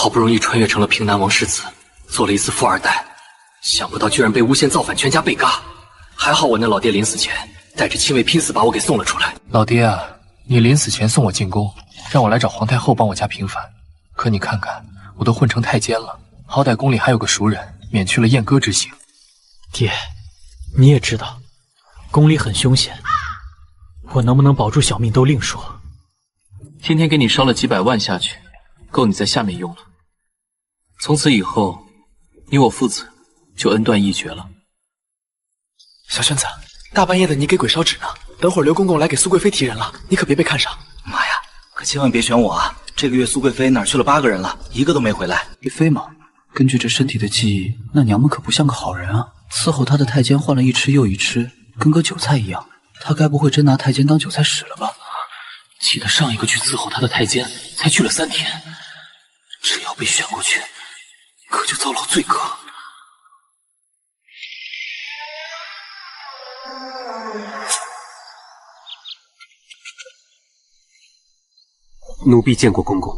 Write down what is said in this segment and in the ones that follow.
好不容易穿越成了平南王世子，做了一次富二代，想不到居然被诬陷造反，全家被嘎。还好我那老爹临死前带着亲卫拼死把我给送了出来。老爹啊，你临死前送我进宫，让我来找皇太后帮我家平反。可你看看，我都混成太监了，好歹宫里还有个熟人，免去了阉割之刑。爹，你也知道，宫里很凶险，我能不能保住小命都另说。天天给你烧了几百万下去，够你在下面用了。从此以后，你我父子就恩断义绝了。小轩子，大半夜的你给鬼烧纸呢？等会儿刘公公来给苏贵妃提人了，你可别被看上。妈呀，可千万别选我啊！这个月苏贵妃哪儿去了8个人了，一个都没回来。贵妃嘛，根据这身体的记忆，那娘们可不像个好人啊！伺候她的太监换了一吃又一吃，跟割韭菜一样。她该不会真拿太监当韭菜使了吧？记得上一个去伺候他的太监才去了3天，只要被选过去，可就遭老罪格。奴婢见过公公。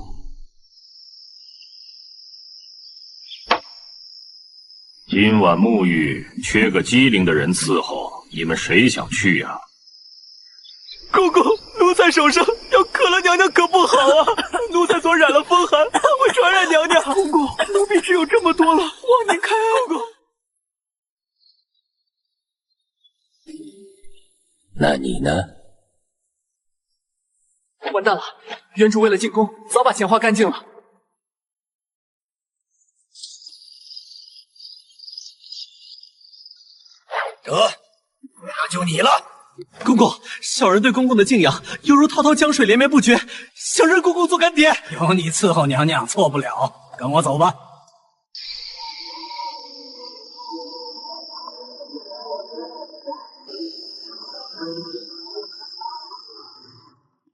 今晚沐浴缺个机灵的人伺候，你们谁想去呀？公公，奴才手上要刻了娘娘可不好啊！奴才所染了风寒，会传染娘娘。公公，奴婢只有这么多了，望您开恩。公公，那你呢？完蛋了，原主为了进宫，早把钱花干净了。得，那就你了。公公，小人对公公的敬仰犹如滔滔江水连绵不绝，想认公公做干爹。有你伺候娘娘，错不了。跟我走吧。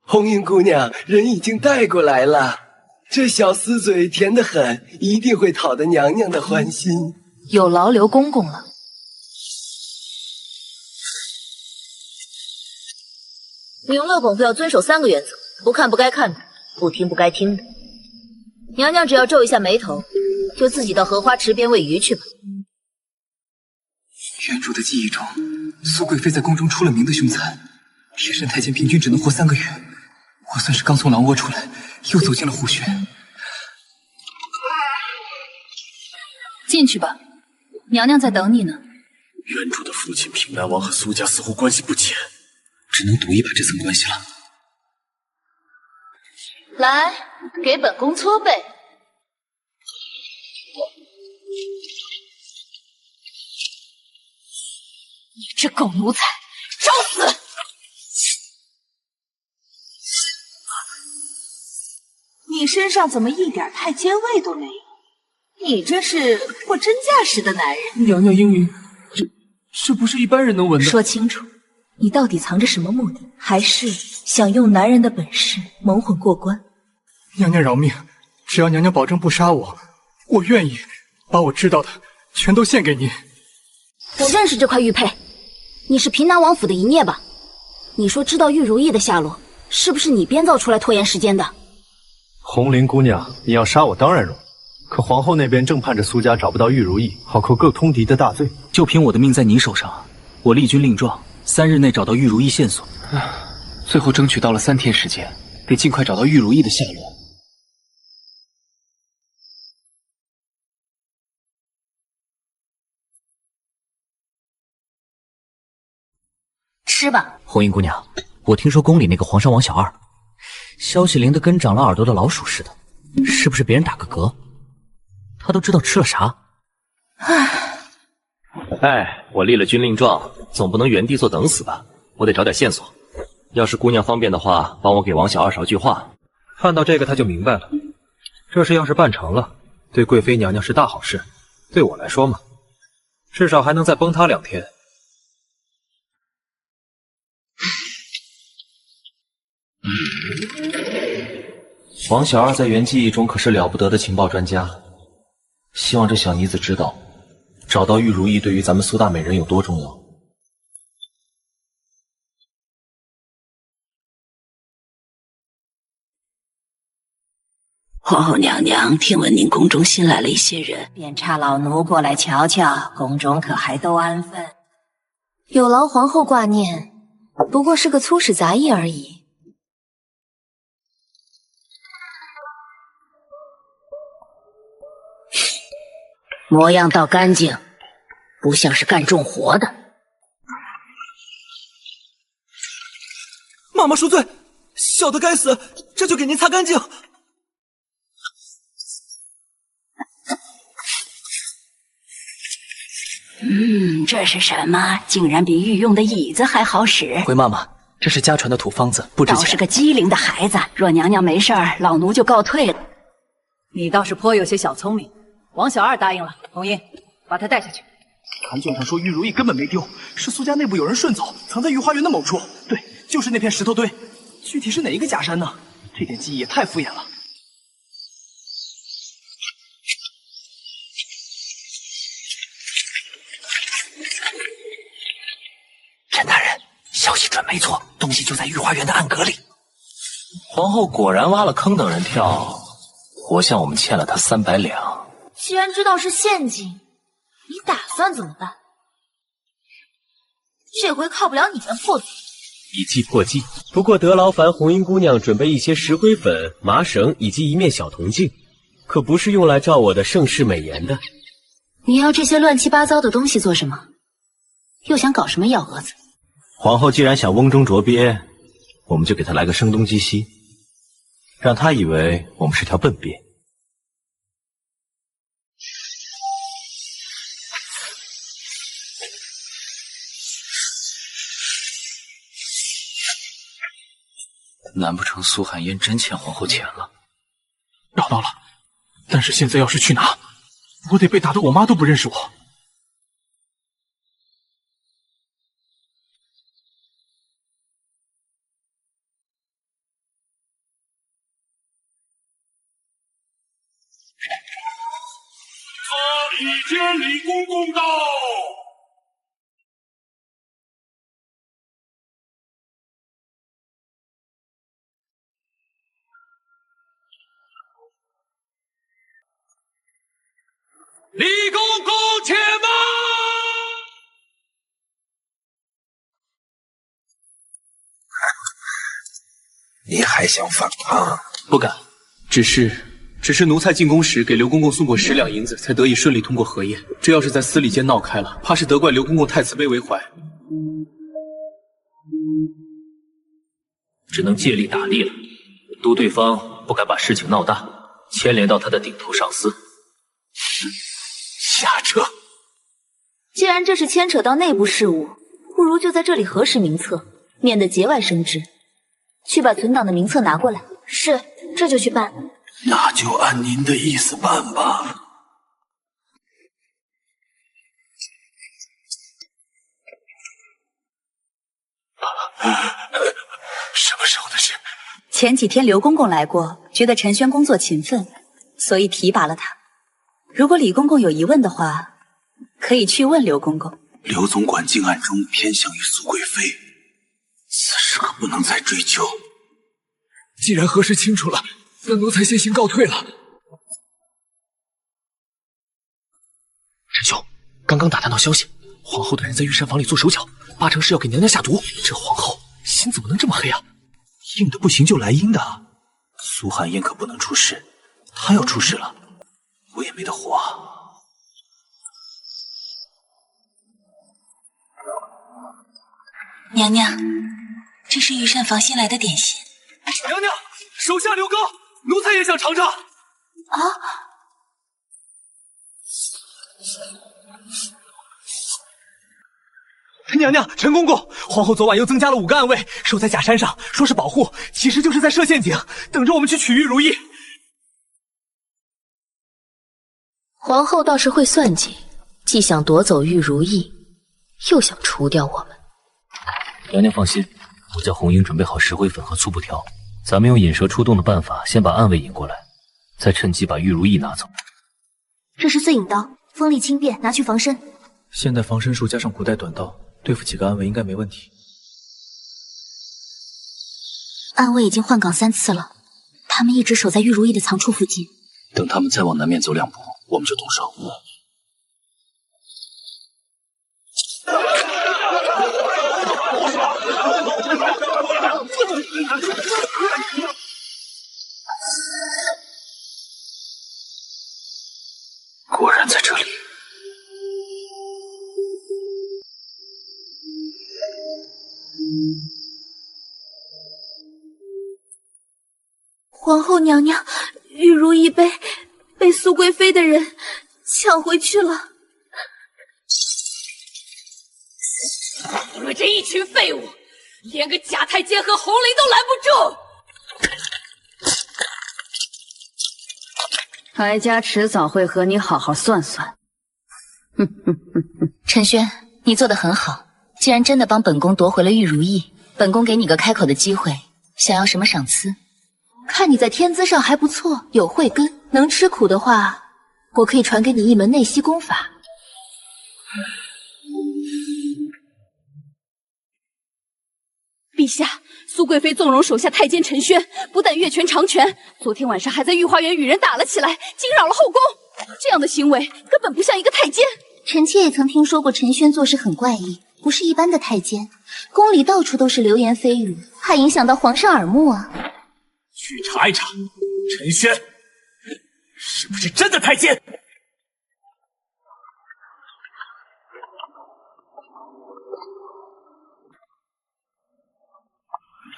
红云姑娘，人已经带过来了。这小厮嘴甜得很，一定会讨得娘娘的欢心。有劳刘公公了。永乐公府要遵守3个原则：不看不该看的，不听不该听的。娘娘只要皱一下眉头，就自己到荷花池边喂鱼去吧。原主的记忆中，苏贵妃在宫中出了名的凶残，贴身太监平均只能活3个月。我算是刚从狼窝出来，又走进了虎穴。进去吧，娘娘在等你呢。原主的父亲平南王和苏家似乎关系不浅，只能赌一把这层关系了。来，给本宫搓背。你这狗奴才，找死！你身上怎么一点太监味都没有？你这是货真价实的男人。娘娘英明，这不是一般人能闻的。说清楚，你到底藏着什么目的？还是想用男人的本事蒙混过关？娘娘饶命，只要娘娘保证不杀我，我愿意把我知道的全都献给您。我认识这块玉佩，你是平南王府的一孽吧？你说知道玉如意的下落，是不是你编造出来拖延时间的？红菱姑娘，你要杀我当然容易，可皇后那边正盼着苏家找不到玉如意，好扣各通敌的大罪。就凭我的命在你手上，我立军令状，3日内找到玉如意线索。最后争取到了3天时间，得尽快找到玉如意的下落。吃吧。红英姑娘，我听说宫里那个皇上王小二，消息灵得跟长了耳朵的老鼠似的，是不是别人打个嗝，他都知道吃了啥？哎，我立了军令状，总不能原地坐等死吧？我得找点线索。要是姑娘方便的话，帮我给王小二捎句话。看到这个他就明白了，这事要是办成了，对贵妃娘娘是大好事。对我来说嘛，至少还能再崩她2天。王小二在原记忆中可是了不得的情报专家，希望这小妮子知道，找到玉如意对于咱们苏大美人有多重要。皇后娘娘，听闻您宫中新来了一些人，便差老奴过来瞧瞧，宫中可还都安分？有劳皇后挂念，不过是个粗使杂役而已。模样倒干净，不像是干重活的。妈妈恕罪，小的该死，这就给您擦干净。这是什么？竟然比御用的椅子还好使。回妈妈，这是家传的土方子，不值钱。倒是个机灵的孩子，若娘娘没事儿，老奴就告退了。你倒是颇有些小聪明。王小二答应了，红英，把他带下去。函卷上说玉如意根本没丢，是苏家内部有人顺走，藏在御花园的某处。对，就是那片石头堆。具体是哪一个假山呢？这点记忆也太敷衍了。陈大人，消息准没错，东西就在御花园的暗格里。皇后果然挖了坑等人跳，活像我们欠了她300两。既然知道是陷阱，你打算怎么办？这回靠不了你们破嘴。以计破计，不过得劳烦红英姑娘准备一些石灰粉、麻绳以及一面小铜镜，可不是用来照我的盛世美颜的。你要这些乱七八糟的东西做什么？又想搞什么幺蛾子？皇后既然想瓮中捉鳖，我们就给她来个声东击西，让她以为我们是条笨鳖。难不成苏寒烟真欠皇后钱了？找到了，但是现在要是去拿，我得被打得我妈都不认识我。里监李公公到。李公公，且慢！你还想反抗？不敢，只是奴才进宫时给刘公公送过10两银子，才得以顺利通过河业。这要是在司礼间闹开了，怕是责怪刘公公太慈悲为怀。只能借力打力了，督对方不敢把事情闹大，牵连到他的顶头上司。下撤。既然这是牵扯到内部事务，不如就在这里核实名册，免得节外生枝。去把存档的名册拿过来。是，这就去办。那就按您的意思办吧。什么时候的事？前几天刘公公来过，觉得陈轩工作勤奋，所以提拔了他。如果李公公有疑问的话，可以去问刘公公。刘总管竟暗中偏向于苏贵妃，此事可不能再追究。既然核实清楚了，那奴才先行告退了。陈兄，刚刚打探到消息，皇后的人在御膳房里做手脚，8成是要给娘娘下毒。这皇后心怎么能这么黑啊？硬的不行就来阴的。苏寒烟可不能出事，她要出事了，我也没得活啊。娘娘，这是御膳房新来的点心。娘娘，手下留糕，奴才也想尝尝。啊！娘娘，陈公公，皇后昨晚又增加了5个暗卫，守在假山上，说是保护，其实就是在设陷阱，等着我们去取玉如意。皇后倒是会算计，既想夺走玉如意，又想除掉我们。娘娘放心，我叫红英准备好石灰粉和粗布条，咱们用引蛇出洞的办法，先把暗卫引过来，再趁机把玉如意拿走。这是碎影刀，锋利轻便，拿去防身。现代防身术加上古代短刀，对付几个暗卫应该没问题。暗卫已经换岗3次了，他们一直守在玉如意的藏处附近。等他们再往南面走2步，我们就动手。果然在这里。皇后娘娘，玉如意被苏贵妃的人抢回去了。你们这一群废物，连个假太监和红绫都拦不住！哀家迟早会和你好好算算。陈轩，你做得很好。既然真的帮本宫夺回了玉如意，本宫给你个开口的机会，想要什么赏赐？看你在天资上还不错，有慧根，能吃苦的话，我可以传给你一门内息功法。陛下，苏贵妃纵容手下太监陈轩，不但越权长权，昨天晚上还在御花园与人打了起来，惊扰了后宫。这样的行为根本不像一个太监。臣妾也曾听说过陈轩做事很怪异，不是一般的太监。宫里到处都是流言蜚语，怕影响到皇上耳目啊。去查一查，陈轩是不是真的太监？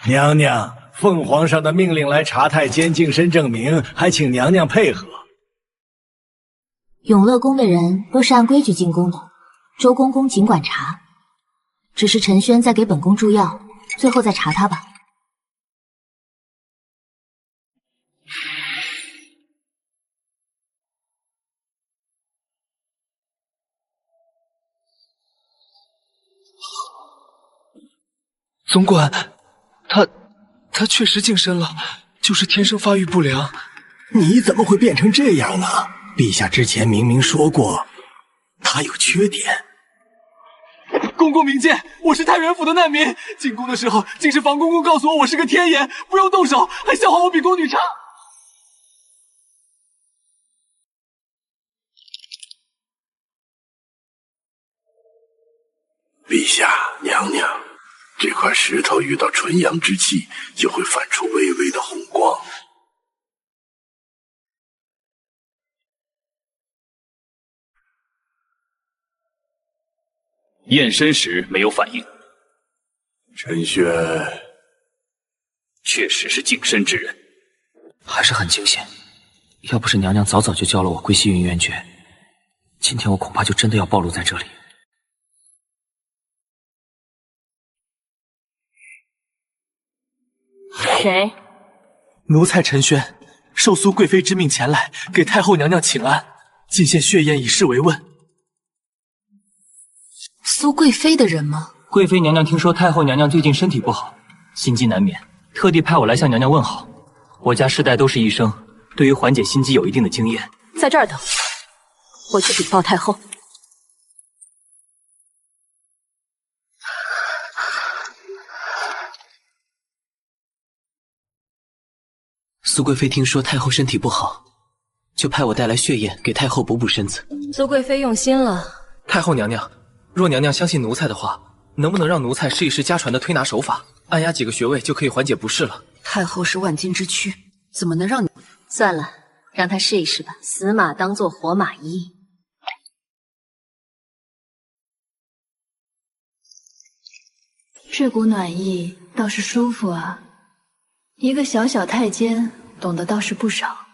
娘娘，奉皇上的命令来查太监净身证明，还请娘娘配合。永乐宫的人都是按规矩进宫的，周公公尽管查。只是陈轩在给本宫注药，最后再查他吧。总管，他确实净身了，就是天生发育不良。你怎么会变成这样呢？陛下之前明明说过，他有缺点。公公明鉴，我是太原府的难民，进宫的时候竟是房公公告诉我是个天颜，不用动手，还笑话我比宫女差。陛下，娘娘，这块石头遇到纯阳之气，就会反出微微的红光。验身时没有反应，陈轩确实是净身之人，还是很惊险。要不是娘娘早早就教了我归西云元诀，今天我恐怕就真的要暴露在这里。谁？奴才陈轩，受苏贵妃之命前来给太后娘娘请安，进献血验以示慰问。苏贵妃的人吗？贵妃娘娘听说太后娘娘最近身体不好，心悸难眠，特地派我来向娘娘问好。我家世代都是医生，对于缓解心悸有一定的经验。在这儿等，我去禀报太后。苏贵妃听说太后身体不好，就派我带来血液给太后补补身子。苏贵妃用心了。太后娘娘，若娘娘相信奴才的话，能不能让奴才试一试家传的推拿手法，按压几个穴位就可以缓解不适了？太后是万金之躯，怎么能让你？算了，让她试一试吧。死马当做活马医。这股暖意倒是舒服啊，一个小小太监懂得倒是不少。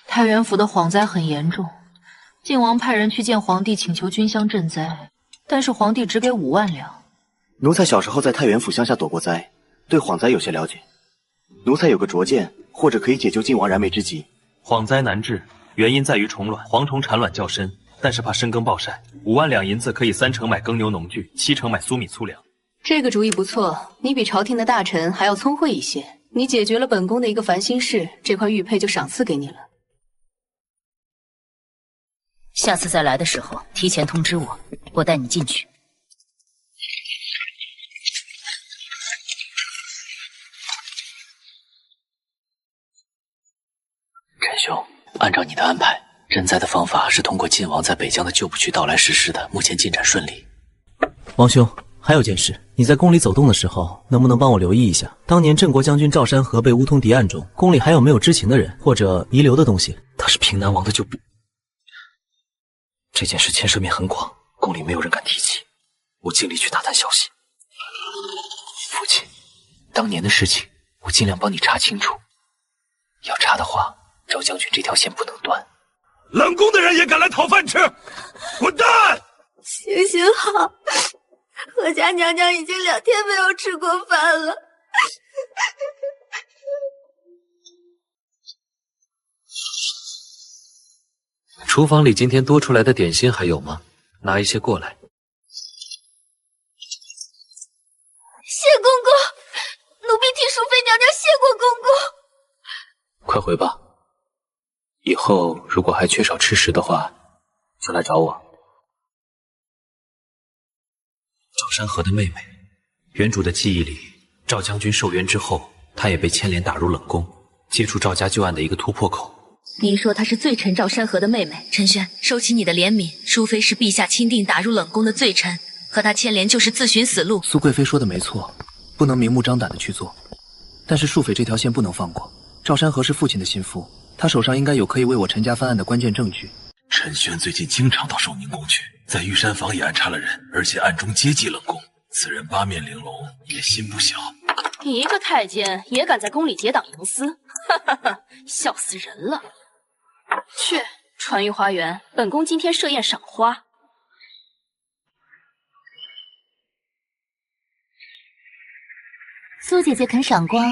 太原府的蝗灾很严重，晋王派人去见皇帝，请求军饷赈灾，但是皇帝只给5万两。奴才小时候在太原府乡下躲过灾，对蝗灾有些了解。奴才有个拙见，或者可以解救晋王燃眉之急。蝗灾难治，原因在于虫卵，蝗虫产卵较深，但是怕深耕暴晒。5万两银子可以3成买耕牛农具，7成买粟米粗粮。这个主意不错，你比朝廷的大臣还要聪慧一些。你解决了本宫的一个烦心事，这块玉佩就赏赐给你了。下次再来的时候提前通知我，我带你进去。陈兄，按照你的安排，赈灾的方法是通过晋王在北疆的旧部渠道来实施的，目前进展顺利。王兄，还有件事，你在宫里走动的时候，能不能帮我留意一下，当年镇国将军赵山河被乌通敌案中，宫里还有没有知情的人或者遗留的东西？他是平南王的旧部，这件事牵涉面很广，宫里没有人敢提起，我尽力去打探消息。父亲，当年的事情，我尽量帮你查清楚。要查的话，赵将军这条线不能断。冷宫的人也敢来讨饭吃，滚蛋！行行好，何家娘娘已经2天没有吃过饭了。厨房里今天多出来的点心还有吗？拿一些过来。谢公公，奴婢替淑妃娘娘谢过公公。快回吧，以后如果还缺少吃食的话，就来找我。赵山河的妹妹，原主的记忆里，赵将军受冤之后，她也被牵连打入冷宫，接触赵家旧案的一个突破口。你说她是罪臣赵山河的妹妹，陈轩，收起你的怜悯。淑妃是陛下钦定打入冷宫的罪臣，和她牵连就是自寻死路。苏贵妃说的没错，不能明目张胆的去做，但是庶妃这条线不能放过。赵山河是父亲的心腹，他手上应该有可以为我陈家翻案的关键证据。陈轩最近经常到寿宁宫去，在玉山房也安插了人，而且暗中接济冷宫。此人八面玲珑，野心不小。一个太监也敢在宫里结党营私，哈哈哈，笑死人了！去传玉花园，本宫今天设宴赏花。苏姐姐肯赏光，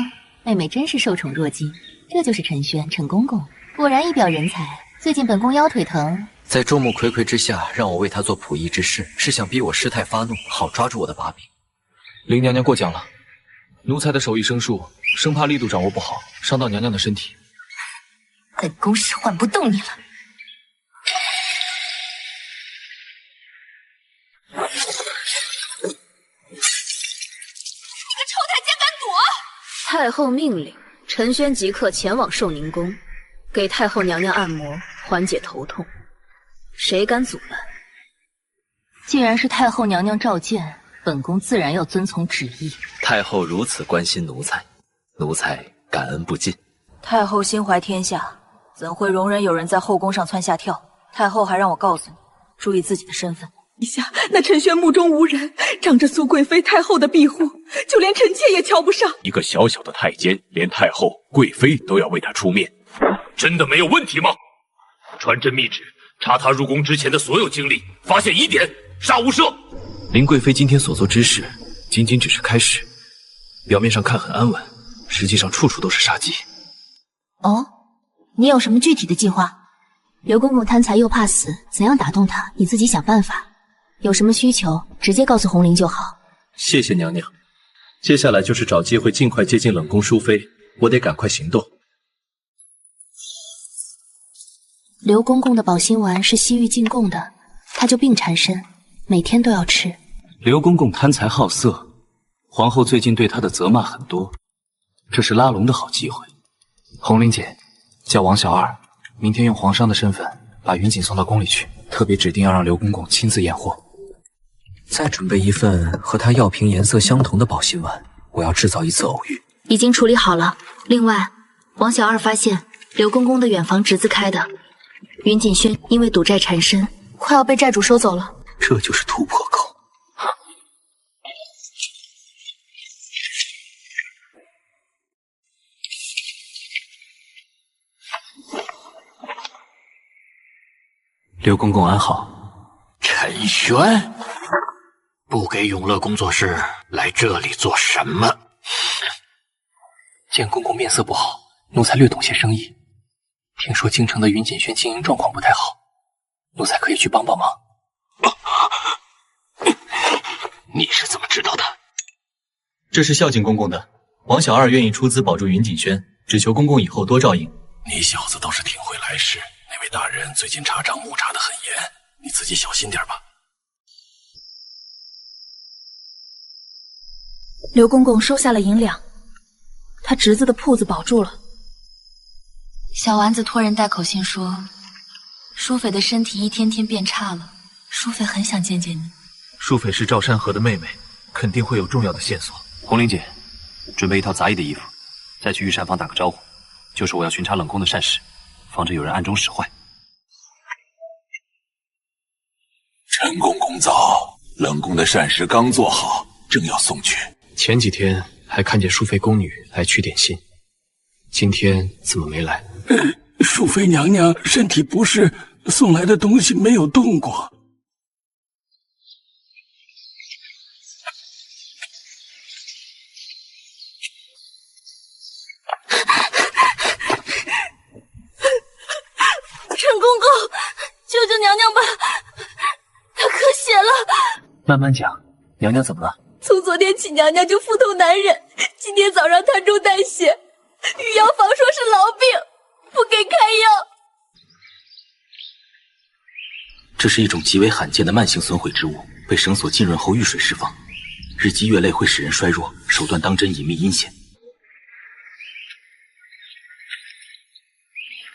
妹妹真是受宠若惊。这就是陈轩，陈公公，果然一表人才。最近本宫腰腿疼，在众目睽睽之下让我为他做溥仪之事，是想逼我失态发怒，好抓住我的把柄。林娘娘过奖了，奴才的手艺生疏，生怕力度掌握不好，伤到娘娘的身体。本宫使唤不动你了。太后命令，陈轩即刻前往寿宁宫，给太后娘娘按摩，缓解头痛。谁敢阻拦？既然是太后娘娘召见，本宫自然要遵从旨意。太后如此关心奴才，奴才感恩不尽。太后心怀天下，怎会容忍有人在后宫上蹿下跳？太后还让我告诉你，注意自己的身份。陛下，那陈轩目中无人，仗着苏贵妃太后的庇护，就连臣妾也瞧不上。一个小小的太监，连太后、贵妃都要为他出面，真的没有问题吗？传朕密旨，查他入宫之前的所有经历，发现疑点，杀无赦。林贵妃今天所做之事，仅仅只是开始，表面上看很安稳，实际上处处都是杀机。哦，你有什么具体的计划？刘公公贪财又怕死，怎样打动他，你自己想办法。有什么需求，直接告诉红菱就好。谢谢娘娘。接下来就是找机会尽快接近冷宫淑妃，我得赶快行动。刘公公的保心丸是西域进贡的，他就病缠身，每天都要吃。刘公公贪财好色，皇后最近对他的责骂很多，这是拉拢的好机会。红菱姐，叫王小二，明天用皇商的身份把云锦送到宫里去，特别指定要让刘公公亲自验货。再准备一份和他药瓶颜色相同的保心丸，我要制造一次偶遇。已经处理好了。另外，王小二发现刘公公的远房侄子开的云锦轩因为赌债缠身，快要被债主收走了。这就是突破口。刘公公安好。陈轩，不给永乐工作室来这里做什么？见公公面色不好，奴才略懂些生意。听说京城的云锦轩经营状况不太好，奴才可以去帮帮忙。你是怎么知道的？这是孝敬公公的，王小二愿意出资保住云锦轩，只求公公以后多照应。你小子倒是挺会来事，那位大人最近查账目查得很严，你自己小心点吧。刘公公收下了银两，他侄子的铺子保住了。小丸子托人带口信说，淑妃的身体一天天变差了，淑妃很想见见你。淑妃是赵山河的妹妹，肯定会有重要的线索。红玲姐，准备一套杂役的衣服，再去御膳房打个招呼，就说我要巡查冷宫的膳食，防止有人暗中使坏。陈公公早，冷宫的膳食刚做好，正要送去。前几天还看见淑妃宫女来取点心，今天怎么没来？淑妃娘娘身体不适，送来的东西没有动过。陈公公，救救娘娘吧，她咳血了。慢慢讲，娘娘怎么了？从昨天起，娘娘就腹痛难忍，今天早上痰中带血，御药房说是痨病，不给开药。这是一种极为罕见的慢性损毁之物，被绳索浸润后遇水释放，日积月累会使人衰弱，手段当真隐秘阴险。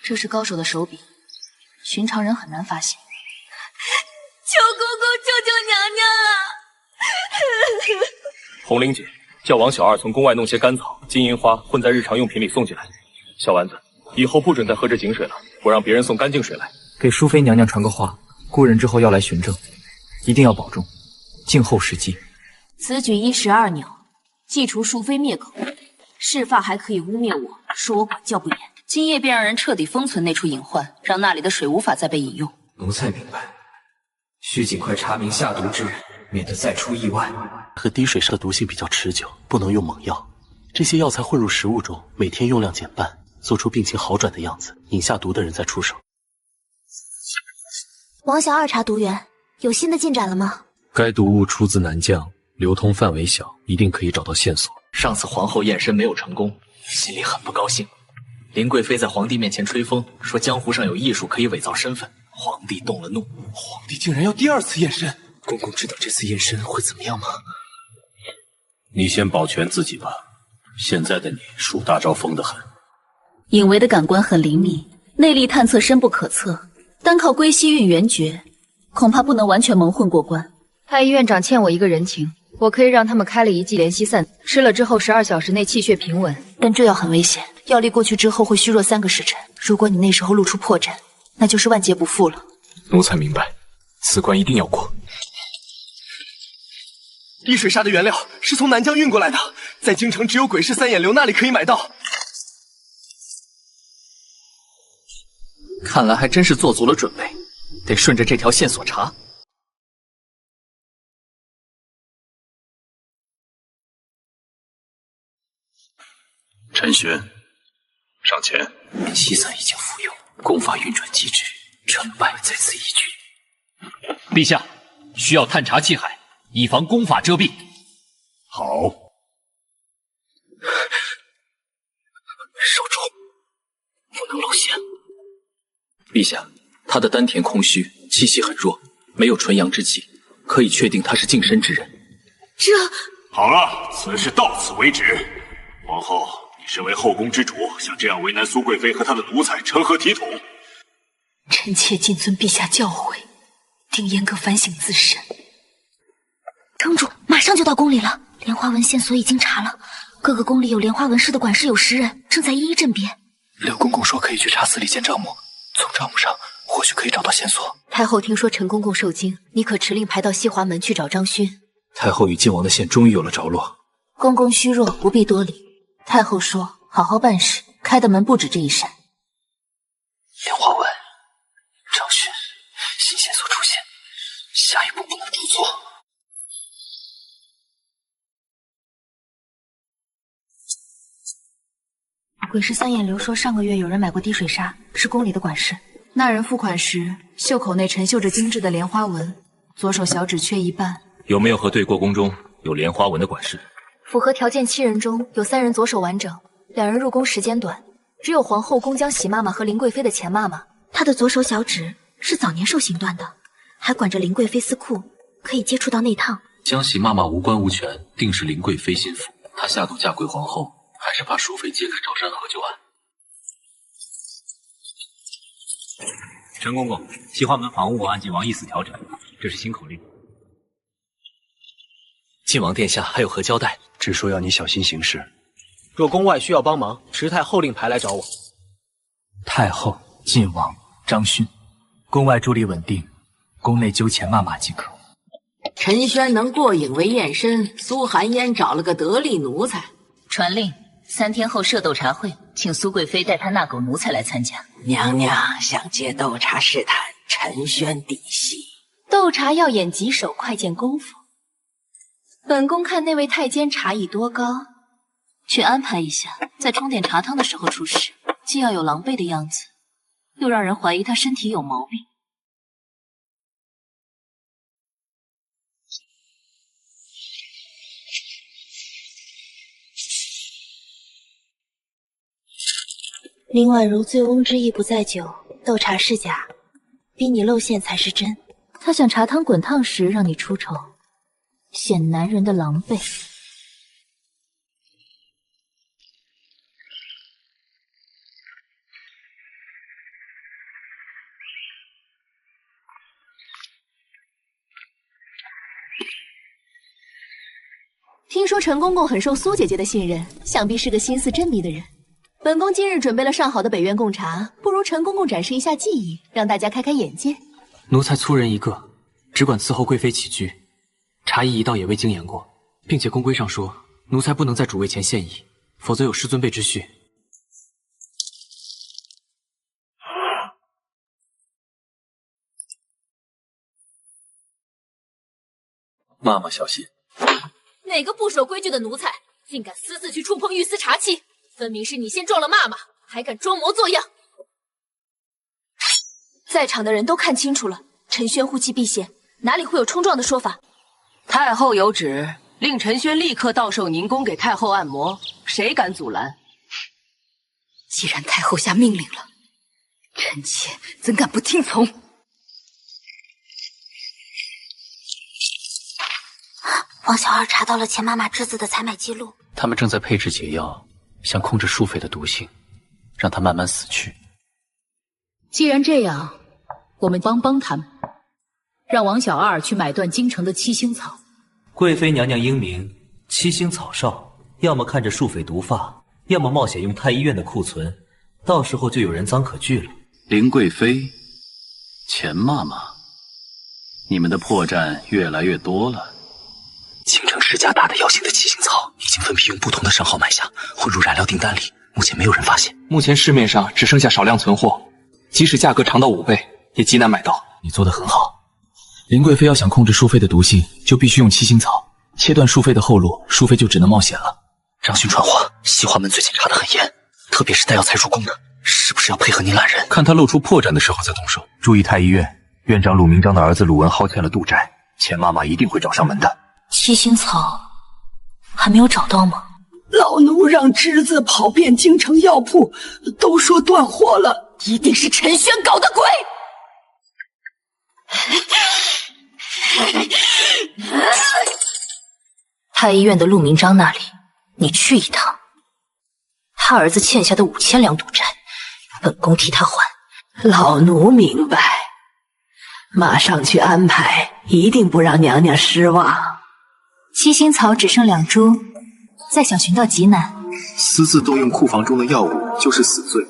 这是高手的手笔，寻常人很难发现。求公公救救娘娘啊！红玲姐，叫王小二从宫外弄些干草、金银花混在日常用品里送进来。小丸子，以后不准再喝这井水了，我让别人送干净水来。给淑妃娘娘传个话，故人之后要来寻政，一定要保重，静候时机。此举一石二鸟，既除淑妃灭口，事发还可以污蔑我，说我管教不严。今夜便让人彻底封存那处隐患，让那里的水无法再被饮用。奴才明白，需尽快查明下毒之人，免得再出意外。和滴水上的毒性比较持久，不能用猛药。这些药材混入食物中，每天用量减半，做出病情好转的样子，引下毒的人再出手。王小二查毒源，有新的进展了吗？该毒物出自南疆，流通范围小，一定可以找到线索。上次皇后验身没有成功，心里很不高兴。林贵妃在皇帝面前吹风，说江湖上有艺术可以伪造身份，皇帝动了怒。皇帝竟然要第二次验身，公公知道这次验身会怎么样吗？你先保全自己吧，现在的你树大招风得很。尹维的感官很灵敏，内力探测深不可测，单靠归西运元诀，恐怕不能完全蒙混过关。太医院长欠我一个人情，我可以让他们开了一剂莲息散，吃了之后12小时内气血平稳。但这药很危险，药力过去之后会虚弱3个时辰。如果你那时候露出破绽，那就是万劫不复了。奴才明白，此关一定要过。滴水砂的原料是从南疆运过来的，在京城只有鬼市三眼流那里可以买到。看来还真是做足了准备，得顺着这条线索查。陈玄，上前。西散已经服用，功法运转机制，成败在此一举。陛下，需要探查气海，以防功法遮蔽。好。守住，不能露馅。陛下，他的丹田空虚，气息很弱，没有纯阳之气，可以确定他是净身之人。这好了，此事到此为止。皇后，你身为后宫之主，想这样为难苏贵妃和她的奴才，成何体统？臣妾谨遵陛下教诲，定严格反省自身。城主马上就到宫里了，莲花纹线索已经查了，各个宫里有莲花纹饰的管事有10人，正在一一甄别。刘公公说可以去查司礼监账目，从账目上或许可以找到线索。太后听说陈公公受惊，你可持令排到西华门去找张勋。太后与晋王的线终于有了着落。公公虚弱，不必多礼。太后说好好办事，开的门不止这一扇。莲花纹，张勋，新线索出现，下一步不能出错。鬼市三眼流说上个月有人买过滴水砂，是宫里的管事。那人付款时，袖口内陈绣着精致的莲花纹，左手小指缺一半。有没有核对过宫中有莲花纹的管事？符合条件7人中有3人左手完整，2人入宫时间短，只有皇后宫江喜妈妈和林贵妃的前妈妈他的左手小指是早年受刑断的，还管着林贵妃司库，可以接触到内烫。江喜妈妈无官无权，定是林贵妃心腹。她下毒嫁贵皇后，还是怕淑妃揭开赵山河旧案。陈公公，西华门房屋按晋王意思调整，这是新口令。晋王殿下还有何交代？只说要你小心行事。若宫外需要帮忙，时太后令牌来找我。太后、晋王、张勋，宫外助力稳定，宫内纠钱骂骂即可。陈轩能过影为验身，苏寒烟找了个得力奴才。传令，3天后设斗茶会，请苏贵妃带她那狗奴才来参加。娘娘想借斗茶试探陈轩底细。斗茶要演棘手，快见功夫。本宫看那位太监茶艺多高，去安排一下，在冲点茶汤的时候出事，既要有狼狈的样子，又让人怀疑他身体有毛病。林婉如醉翁之意不在酒，斗茶是假，逼你露馅才是真。他想茶汤滚烫时让你出丑，显男人的狼狈。听说陈公公很受苏姐姐的信任，想必是个心思缜密的人。本宫今日准备了上好的北苑贡茶，不如陈公公展示一下技艺，让大家开开眼界。奴才粗人一个，只管伺候贵妃起居，茶艺一道也未精研过，并且宫规上说，奴才不能在主位前献艺，否则有失尊卑之序。妈妈小心！哪个不守规矩的奴才，竟敢私自去触碰御司茶器？分明是你先撞了妈妈，还敢装模作样！在场的人都看清楚了，陈轩护妻避嫌，哪里会有冲撞的说法？太后有旨，令陈轩立刻到寿宁宫给太后按摩，谁敢阻拦？既然太后下命令了，臣妾怎敢不听从？王小二查到了钱妈妈之子的采买记录，他们正在配制解药，想控制淑妃的毒性，让她慢慢死去。既然这样，我们帮他们，让王小二去买断京城的七星草。贵妃娘娘英明，七星草少，要么看着淑妃毒发，要么冒险用太医院的库存，到时候就有人赃可据了。林贵妃，钱妈妈，你们的破绽越来越多了。京城10家大的药性的七星草，已经分批用不同的商号买下，混入染料订单里，目前没有人发现。目前市面上只剩下少量存货，即使价格长到5倍，也极难买到。你做得很好。林贵妃要想控制淑妃的毒性，就必须用七星草，切断淑妃的后路，淑妃就只能冒险了。张勋传话，西华门最近查得很严，特别是带药材入宫的，是不是要配合您懒人？看他露出破绽的时候再动手。注意太医院，院长鲁明章的儿子鲁文浩欠了杜宅，钱妈妈一定会找上门的。七星草还没有找到吗？老奴让侄子跑遍京城药铺，都说断货了，一定是陈轩搞的鬼。太医院的陆明章那里，你去一趟。他儿子欠下的5000两赌债，本宫替他还。老奴明白，马上去安排，一定不让娘娘失望。七星草只剩2株，再想寻到极难。私自动用库房中的药物就是死罪，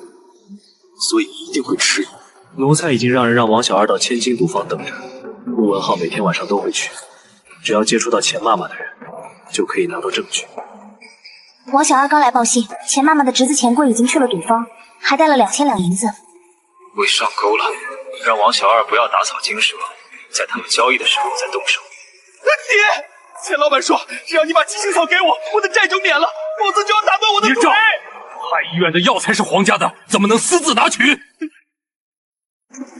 所以一定会迟疑。奴才已经让王小二到千金毒房等着，陆文浩每天晚上都会去，只要接触到钱妈妈的人，就可以拿到证据。王小二刚来报信，钱妈妈的侄子钱贵已经去了赌坊，还带了2000两银子。我上钩了，让王小二不要打草惊蛇，在他们交易的时候再动手。爹，钱老板说，只要你把七星草给我，我的债就免了，否则就要打断我的腿。太医院的药材是皇家的，怎么能私自拿取？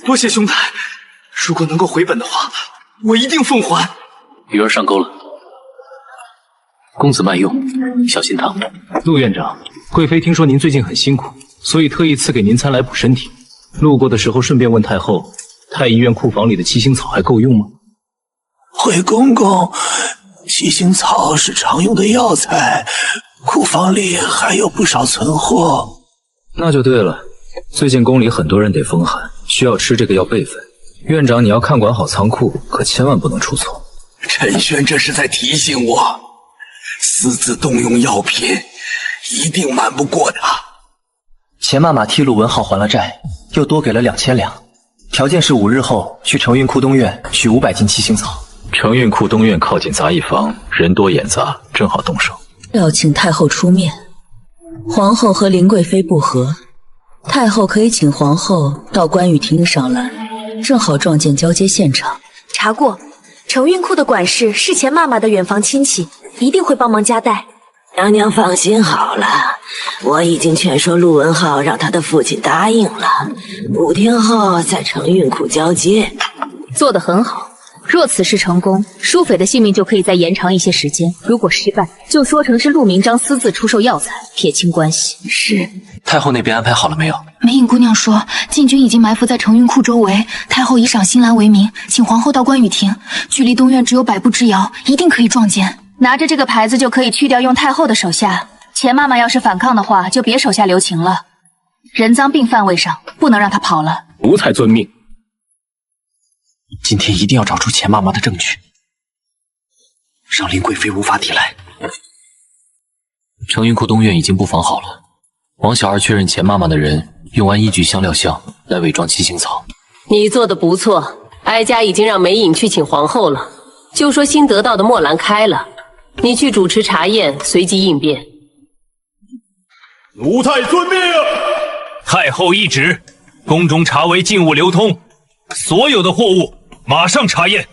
多谢兄台，如果能够回本的话，我一定奉还。鱼儿上钩了，公子慢用，小心烫。陆院长，贵妃听说您最近很辛苦，所以特意赐给您餐来补身体。路过的时候顺便问太后，太医院库房里的七星草还够用吗？惠公公，七星草是常用的药材，库房里还有不少存货。那就对了，最近宫里很多人得风寒，需要吃这个药备份。院长，你要看管好仓库，可千万不能出错。陈轩这是在提醒我，私自动用药品，一定瞒不过他。钱妈妈替陆文浩还了债，又多给了2000两，条件是5日后去承运库东院取500斤七星草。承运库东院靠近杂役房，人多眼杂，正好动手。要请太后出面。皇后和林贵妃不和，太后可以请皇后到关雨亭赏兰，正好撞见交接现场。查过，承运库的管事是钱妈妈的远房亲戚，一定会帮忙夹带。娘娘放心好了，我已经劝说陆文浩让他的父亲答应了，5天后在承运库交接。做得很好。若此事成功，舒斐的性命就可以再延长一些时间。如果失败，就说成是陆明章私自出售药材，撇清关系。是。太后那边安排好了没有？梅影姑娘说，禁军已经埋伏在承运库周围，太后以赏新兰为名，请皇后到关雨亭，距离东院只有100步之遥，一定可以撞见。拿着这个牌子就可以去掉用太后的手下。钱妈妈要是反抗的话，就别手下留情了。人赃并犯位上，不能让她跑了。奴才遵命。今天一定要找出钱妈妈的证据，让林贵妃无法抵赖。承运库东院已经布防好了，王小二确认钱妈妈的人用完1局香料香来伪装七星草。你做的不错，哀家已经让梅影去请皇后了，就说新得到的墨兰开了，你去主持茶宴，随机应变。奴才遵命。太后懿旨，宫中茶为禁物流通，所有的货物马上查验。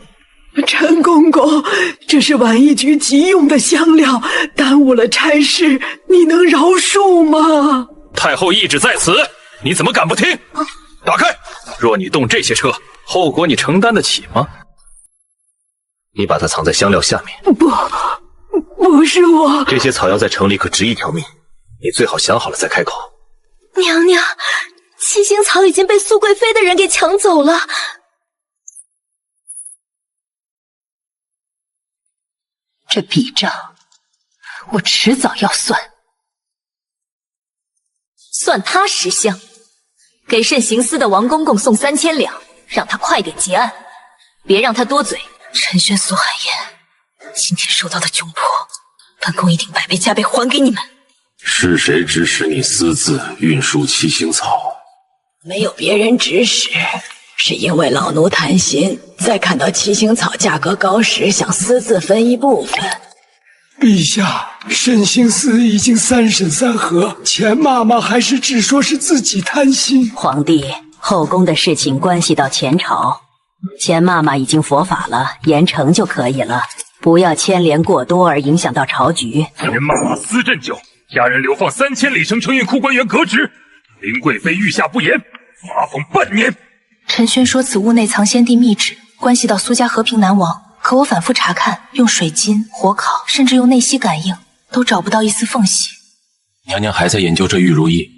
陈公公，这是婉一局急用的香料，耽误了差事，你能饶恕吗？太后懿旨在此，你怎么敢不听？打开！若你动这些车，后果你承担得起吗？你把它藏在香料下面。不是我。这些草药在城里可值一条命，你最好想好了再开口。娘娘，七星草已经被苏贵妃的人给抢走了。这笔账，我迟早要算。算他识相，给慎刑司的王公公送3000两，让他快点结案，别让他多嘴。陈轩、苏寒烟，今天受到的窘迫，本宫一定100倍加倍还给你们。是谁指使你私自运输七星草？没有别人指使，是因为老奴贪心，在看到七星草价格高时，想私自分一部分。陛下，慎刑司已经3审3核，钱妈妈还是只说是自己贪心。皇帝，后宫的事情关系到前朝，钱妈妈已经佛法了，严惩就可以了，不要牵连过多而影响到朝局。钱妈妈私鸩酒，家人流放3000里城承运库官员革职，林贵妃御下不严，罚俸半年。陈轩说此物内藏先帝密旨，关系到苏家和平难亡。可我反复查看，用水晶、火烤，甚至用内息感应，都找不到一丝缝隙。娘娘还在研究这玉如意。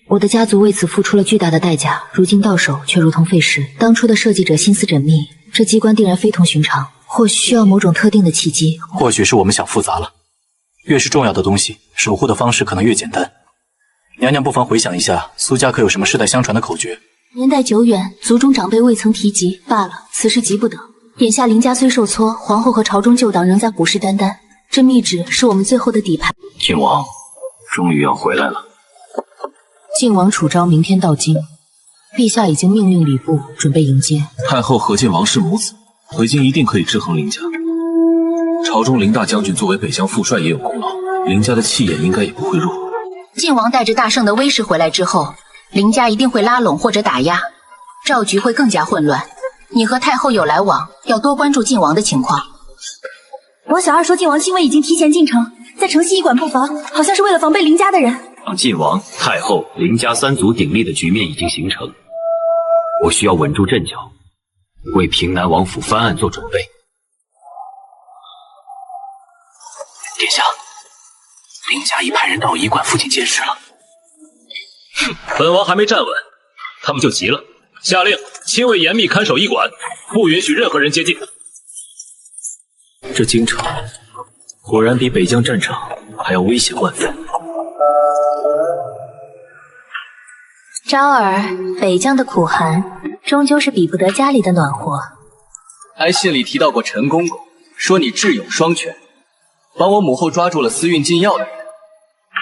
我的家族为此付出了巨大的代价，如今到手却如同废石。当初的设计者心思缜密，这机关定然非同寻常，或许需要某种特定的契机。或许是我们想复杂了，越是重要的东西，守护的方式可能越简单。娘娘不妨回想一下，苏家可有什么世代相传的口诀？年代久远，族中长辈未曾提及罢了，此事急不得。眼下林家虽受挫，皇后和朝中旧党仍在虎视眈眈，这密旨是我们最后的底牌。靖王终于要回来了。靖王楚昭明天到京，陛下已经命令礼部准备迎接。太后和靖王是母子，回京一定可以制衡林家。朝中林大将军作为北疆副帅也有功劳，林家的气焰应该也不会弱。靖王带着大胜的威势回来之后，林家一定会拉拢或者打压，赵局会更加混乱。你和太后有来往，要多关注靖王的情况。王小二说靖王亲卫已经提前进城，在城西驿馆布防，好像是为了防备林家的人。靖王、太后、林家3族鼎立的局面已经形成，我需要稳住阵脚，为平南王府翻案做准备。殿下，林家已派人到驿馆附近监视了。本王还没站稳，他们就急了，下令亲卫严密看守驿馆，不允许任何人接近。这京城果然比北疆战场还要危险万分。昭儿，北疆的苦寒，终究是比不得家里的暖和。哀信里提到过陈公公，说你智勇双全，帮我母后抓住了私运禁药的人。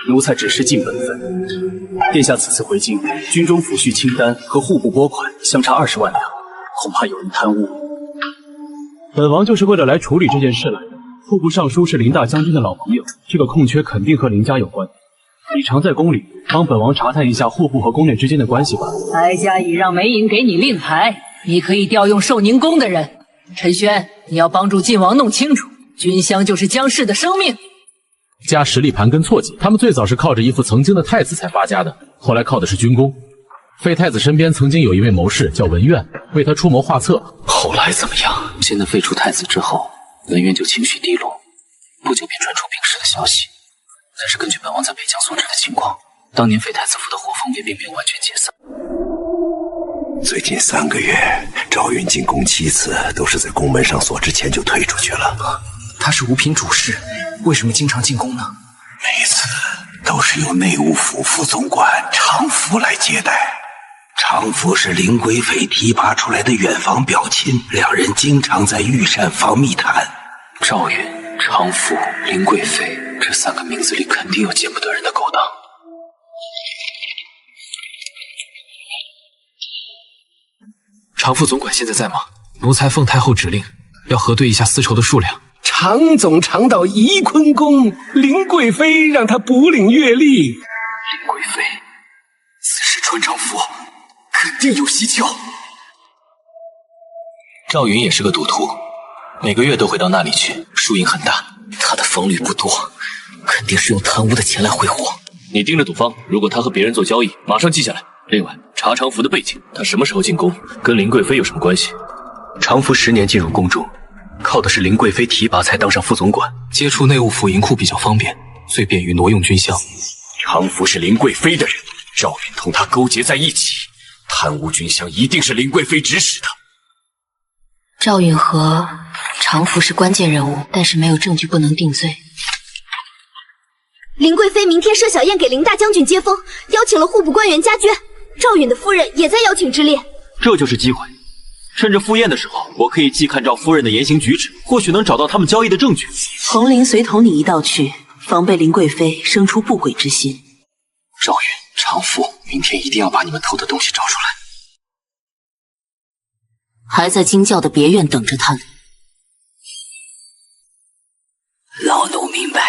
奴才只是尽本分。殿下此次回京，军中抚恤清单和户部拨款相差20万两，恐怕有人贪污。本王就是为了来处理这件事来的。户部尚书是林大将军的老朋友，这个空缺肯定和林家有关。你常在宫里帮本王查探一下户部和宫内之间的关系吧。哀家已让梅影给你令牌，你可以调用寿宁宫的人。陈轩，你要帮助晋王弄清楚，君香就是姜氏的生命。家实力盘根错节，他们最早是靠着一副曾经的太子才发家的，后来靠的是军功。废太子身边曾经有一位谋士叫文苑，为他出谋划策。后来怎么样？现在废除太子之后，文苑就情绪低落，不久便传出病逝的消息。但是根据本王在北疆所知的情况，当年废太子府的火凤也并没有完全解散。最近3个月，赵云进宫7次，都是在宫门上锁之前就退出去了。他是五品主事，为什么经常进宫呢？每次都是由内务府副总管常福来接待。常福是林贵妃提拔出来的远房表亲，两人经常在御膳房密谈。赵云、常福、林贵妃，这3个名字里肯定有见不得人的勾当。常副总管现在在吗？奴才奉太后指令，要核对一下丝绸的数量。常总常到宜坤宫，林贵妃让他补领月例。林贵妃，此时穿常服，肯定有蹊跷。赵云也是个赌徒，每个月都会到那里去，输赢很大。他的俸禄不多，肯定是用贪污的钱来挥霍。你盯着赌方，如果他和别人做交易，马上记下来。另外，查常福的背景，他什么时候进宫，跟林贵妃有什么关系？常福10年进入宫中，靠的是林贵妃提拔才当上副总管，接触内务府银库比较方便，最便于挪用军饷。常福是林贵妃的人，赵云同他勾结在一起，贪污军饷一定是林贵妃指使的。赵允和常福是关键人物，但是没有证据不能定罪。林贵妃明天设小宴给林大将军接风，邀请了户部官员家眷，赵允的夫人也在邀请之列。这就是机会，趁着赴宴的时候，我可以既看赵夫人的言行举止，或许能找到他们交易的证据。红绫随同你一道去，防备林贵妃生出不轨之心。赵云、常福，明天一定要把你们偷的东西找出来。还在京教的别院等着他呢。老奴明白。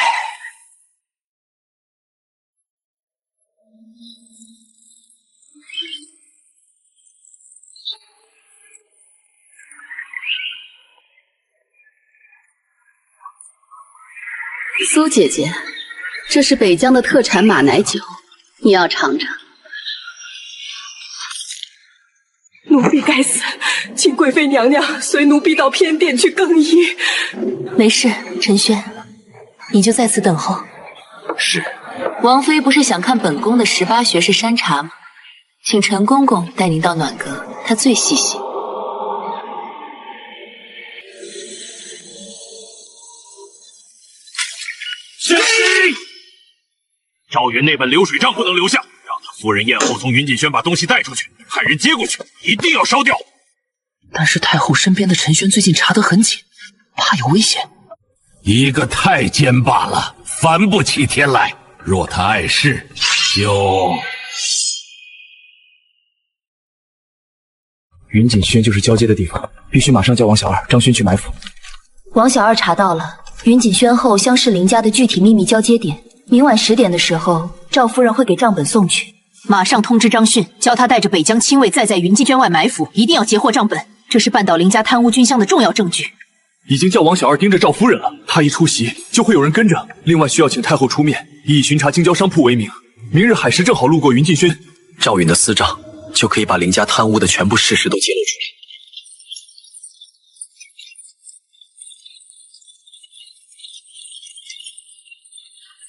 苏姐姐，这是北疆的特产马奶酒，你要尝尝。奴婢该死，请贵妃娘娘随奴婢到偏殿去更衣。没事，陈轩，你就在此等候。是。王妃不是想看本宫的18学士山茶吗？请陈公公带您到暖阁，他最细心。赵云那本流水账不能留下，让他夫人宴后从云锦轩把东西带出去，派人接过去，一定要烧掉。但是太后身边的陈轩最近查得很紧，怕有危险。一个太监罢了，烦不起天来。若他碍事，就……云锦轩就是交接的地方，必须马上叫王小二、张轩去埋伏。王小二查到了云锦轩后乡氏林家的具体秘密交接点。明晚10点的时候，赵夫人会给账本送去。马上通知张迅，叫他带着北疆亲卫再在云锦轩外埋伏，一定要截获账本。这是扳倒林家贪污军饷的重要证据。已经叫王小二盯着赵夫人了，她一出席就会有人跟着。另外需要请太后出面，以巡查京郊商铺为名。明日海时正好路过云锦轩，赵允的私账就可以把林家贪污的全部事实都揭露出来。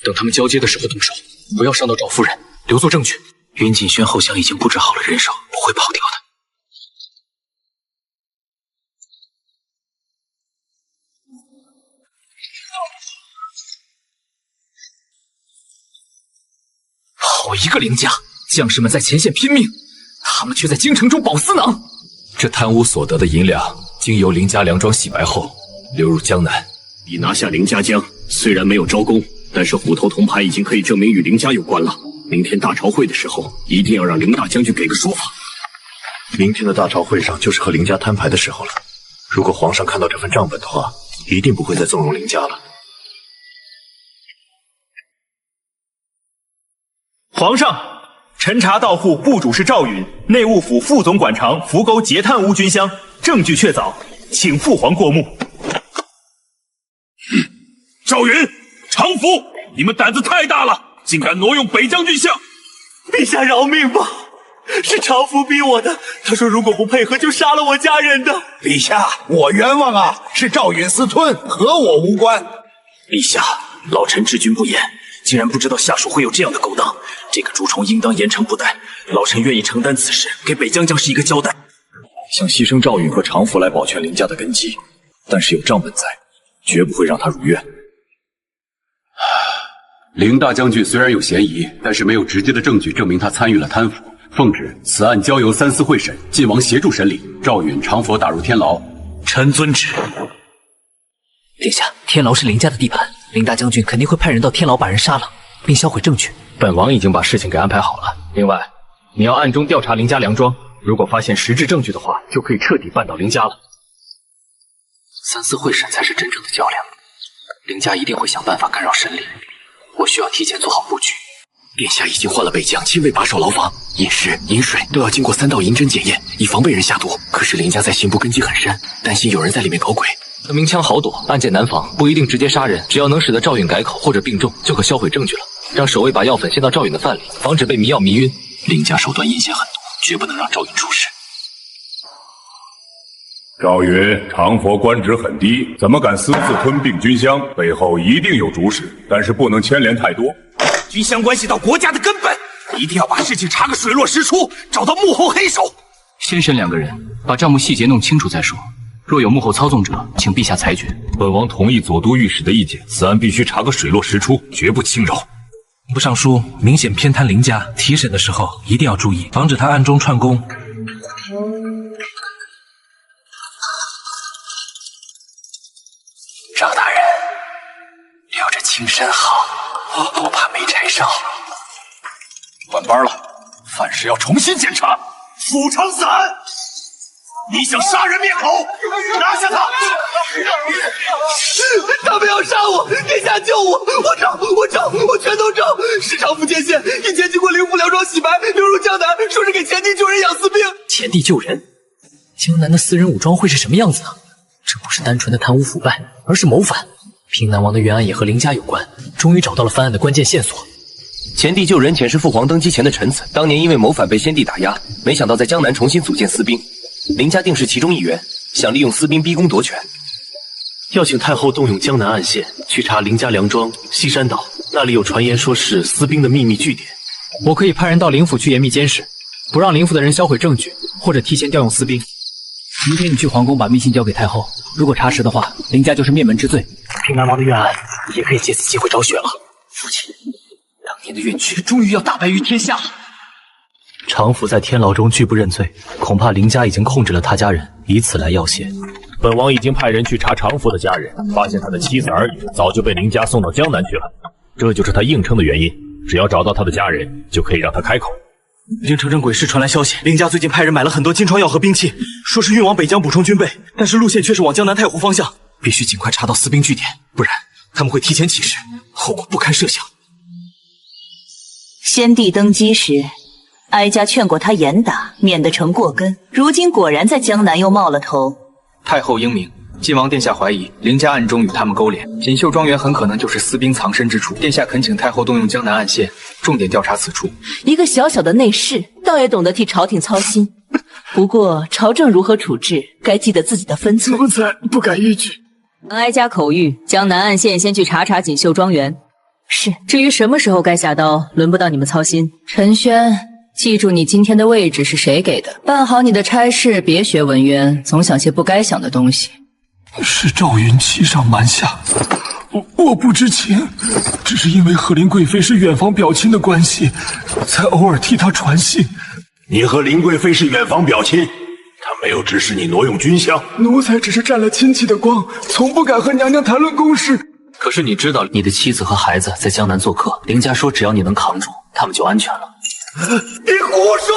等他们交接的时候动手，不要伤到赵夫人，留作证据。云锦轩后厢已经布置好了人手，不会跑掉的。好一个凌家，将士们在前线拼命，他们却在京城中饱私囊。这贪污所得的银两，经由林家粮庄洗白后，流入江南。已拿下林家江，虽然没有招供，但是虎头铜牌已经可以证明与林家有关了。明天大朝会的时候，一定要让林大将军给个说法。明天的大朝会上就是和林家摊牌的时候了。如果皇上看到这份账本的话，一定不会再纵容林家了。皇上，陈查到户部主事赵允，内务府副总管长扶沟劫贪污军饷，证据确凿，请父皇过目。赵云、常福，你们胆子太大了，竟敢挪用北将军饷！陛下饶命吧！是常福逼我的，他说如果不配合就杀了我家人的。陛下，我冤枉啊！是赵允私吞，和我无关。陛下，老臣治军不严，竟然不知道下属会有这样的勾当，这个蛀虫应当严惩不贷。老臣愿意承担此事，给北将是一个交代。想牺牲赵允和常福来保全林家的根基，但是有账本在，绝不会让他如愿。凌大将军虽然有嫌疑，但是没有直接的证据证明他参与了贪腐。奉旨，此案交由三司会审，晋王协助审理。赵允、常福打入天牢。臣遵旨。殿下，天牢是林家的地盘，林大将军肯定会派人到天牢把人杀了，并销毁证据。本王已经把事情给安排好了。另外，你要暗中调查林家粮庄，如果发现实质证据的话，就可以彻底扳倒林家了。三司会审才是真正的较量，林家一定会想办法干扰审理。我需要提前做好布局。殿下已经换了北将，亲卫把守牢房，饮食、饮水都要经过3道银针检验，以防被人下毒。可是林家在刑部根基很深，担心有人在里面搞鬼。明枪好躲，暗箭难防，不一定直接杀人，只要能使得赵允改口或者病重，就可销毁证据了。让守卫把药粉先到赵允的饭里，防止被迷药迷晕。林家手段阴险狠毒，绝不能让赵允出事。赵允，常佛官职很低，怎么敢私自吞并军饷？背后一定有主使，但是不能牵连太多。军饷关系到国家的根本，一定要把事情查个水落石出，找到幕后黑手。先审2个人，把账目细节弄清楚再说。若有幕后操纵者，请陛下裁决。本王同意左都御史的意见，此案必须查个水落石出，绝不轻饶。部尚书明显偏袒林家，提审的时候一定要注意，防止他暗中串供。赵大人，留着青山好，不怕没柴烧。换班了，犯事要重新检查。ful长散，你想杀人灭口，拿下他！他们要杀我，殿下救我！我全都招！是常福牵线，以前经过灵府粮庄洗白，流入江南，说是给前地救人养私兵。前地救人？江南的私人武装会是什么样子啊？这不是单纯的贪污腐败，而是谋反。平南王的冤案也和林家有关，终于找到了犯案的关键线索。前帝救人前是父皇登基前的臣子，当年因为谋反被先帝打压，没想到在江南重新组建私兵，林家定是其中一员，想利用私兵逼宫夺权。要请太后动用江南岸线去查林家粮庄、西山岛，那里有传言说是私兵的秘密据点。我可以派人到灵府去严密监视，不让灵府的人销毁证据，或者提前调用私兵。明天你去皇宫把密信交给太后，如果查实的话，林家就是灭门之罪，平南王的冤案也可以借此机会昭雪了。父亲，当年的冤屈终于要大白于天下了。常福在天牢中拒不认罪，恐怕林家已经控制了他家人，以此来要挟。本王已经派人去查常福的家人，发现他的妻子儿女早就被林家送到江南去了，这就是他硬撑的原因。只要找到他的家人，就可以让他开口。京城镇鬼市传来消息，林家最近派人买了很多金疮药和兵器，说是运往北疆补充军备，但是路线却是往江南太湖方向，必须尽快查到私兵据点，不然他们会提前起事，后果不堪设想。先帝登基时，哀家劝过他严打，免得成过根，如今果然在江南又冒了头。太后英明，晋王殿下怀疑林家暗中与他们勾连，锦绣庄园很可能就是私兵藏身之处。殿下恳请太后动用江南岸线，重点调查此处。一个小小的内侍，倒也懂得替朝廷操心。不过朝政如何处置，该记得自己的分寸。奴才不敢逾矩。哀家口谕，江南岸线先去查查锦绣庄园。是，至于什么时候该下刀，轮不到你们操心。陈轩，记住你今天的位置是谁给的，办好你的差事，别学文渊，总想些不该想的东西。是赵云欺上瞒下，我不知情，只是因为和林贵妃是远房表亲的关系，才偶尔替她传信。你和林贵妃是远房表亲，她没有指使你挪用军饷。奴才只是沾了亲戚的光，从不敢和娘娘谈论公事。可是你知道，你的妻子和孩子在江南做客，林家说只要你能扛住，他们就安全了。你胡说！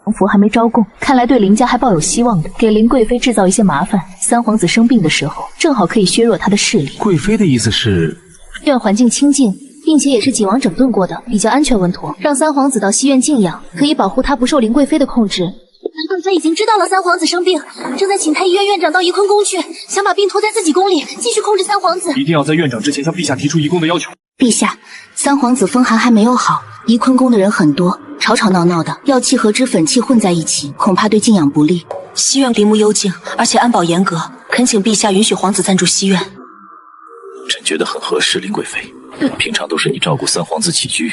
王府还没招供，看来对林家还抱有希望的，给林贵妃制造一些麻烦。三皇子生病的时候，正好可以削弱他的势力。贵妃的意思是，院环境清静，并且也是景王整顿过的，比较安全稳妥。让三皇子到西院静养，可以保护他不受林贵妃的控制。林贵妃已经知道了三皇子生病，正在请太医院院长到宜坤宫去，想把病托在自己宫里，继续控制三皇子。一定要在院长之前向陛下提出移宫的要求。陛下，三皇子风寒还没有好，宜坤宫的人很多，吵吵闹闹的，药气和脂粉气混在一起，恐怕对静养不利。西院林木幽静，而且安保严格，恳请陛下允许皇子暂住西院。朕觉得很合适，林贵妃。平常都是你照顾三皇子起居，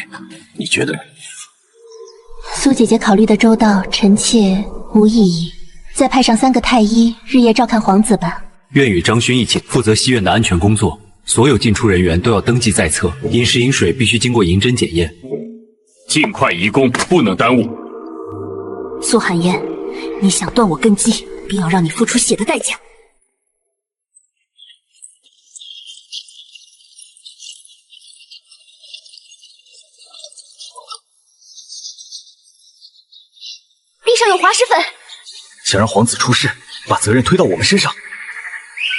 你觉得呢？苏姐姐考虑的周到，臣妾无异议。再派上3个太医，日夜照看皇子吧。愿与张勋一起负责西院的安全工作，所有进出人员都要登记在册，饮食饮水必须经过银针检验。尽快移宫，不能耽误。苏寒烟，你想断我根基，定要让你付出血的代价。地上有滑石粉，想让皇子出事，把责任推到我们身上。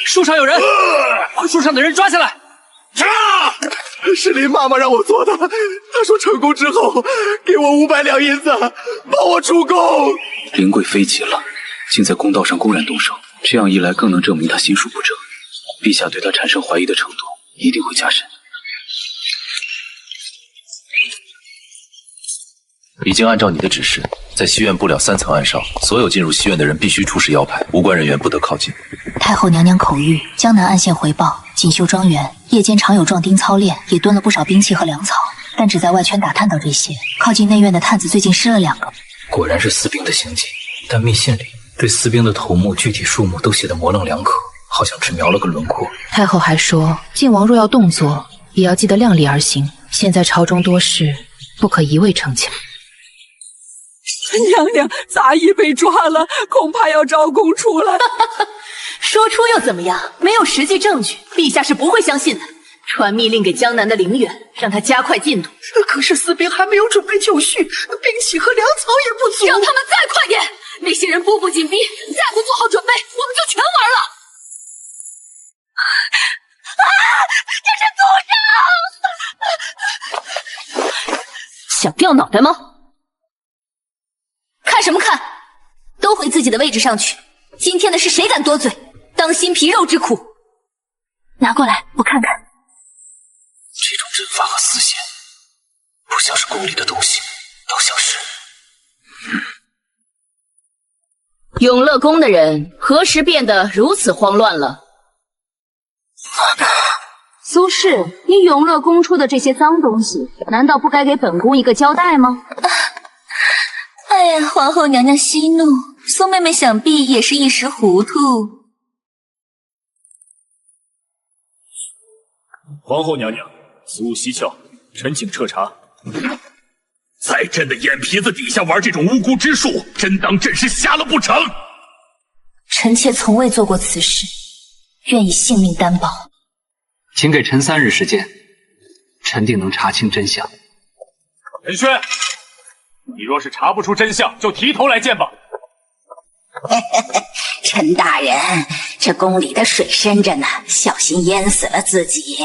树上有人，把树上的人抓下来！是林妈妈让我做的，她说成功之后给我500两银子，帮我出宫。林贵妃急了，竟在公道上公然动手，这样一来更能证明她心术不正。陛下对她产生怀疑的程度一定会加深。已经按照你的指示，在西院布了3层暗哨，所有进入西院的人必须出示腰牌，无关人员不得靠近。太后娘娘口谕，江南岸县回报，锦绣庄园夜间常有壮丁操练，也蹲了不少兵器和粮草，但只在外圈打探到这些。靠近内院的探子最近失了2个。果然是私兵的行径，但密信里对私兵的头目具体数目都写得模棱两可，好像只描了个轮廓。太后还说，晋王若要动作，也要记得量力而行。现在朝中多事，不可一味逞强。娘娘，杂役被抓了，恐怕要招供出来。说出又怎么样？没有实际证据，陛下是不会相信的。传密令给江南的陵远，让他加快进度。可是私兵还没有准备就绪，兵器和粮草也不足。让他们再快点！那些人步步紧逼，再不做好准备，我们就全完了。这是祖上！想掉脑袋吗？看什么看？都回自己的位置上去。今天的事谁敢多嘴，当心皮肉之苦。拿过来，我看看。这种阵法和丝线，不像是宫里的东西，倒像是……永乐宫的人何时变得如此慌乱了？苏氏，你永乐宫出的这些脏东西，难道不该给本宫一个交代吗？哎呀，皇后娘娘息怒，苏妹妹想必也是一时糊涂。皇后娘娘，此物蹊跷，臣请彻查。在朕的眼皮子底下玩这种无辜之术，真当朕是瞎了不成？臣妾从未做过此事，愿以性命担保。请给臣3日时间，臣定能查清真相。陈轩，你若是查不出真相，就提头来见吧。陈大人，这宫里的水深着呢，小心淹死了自己。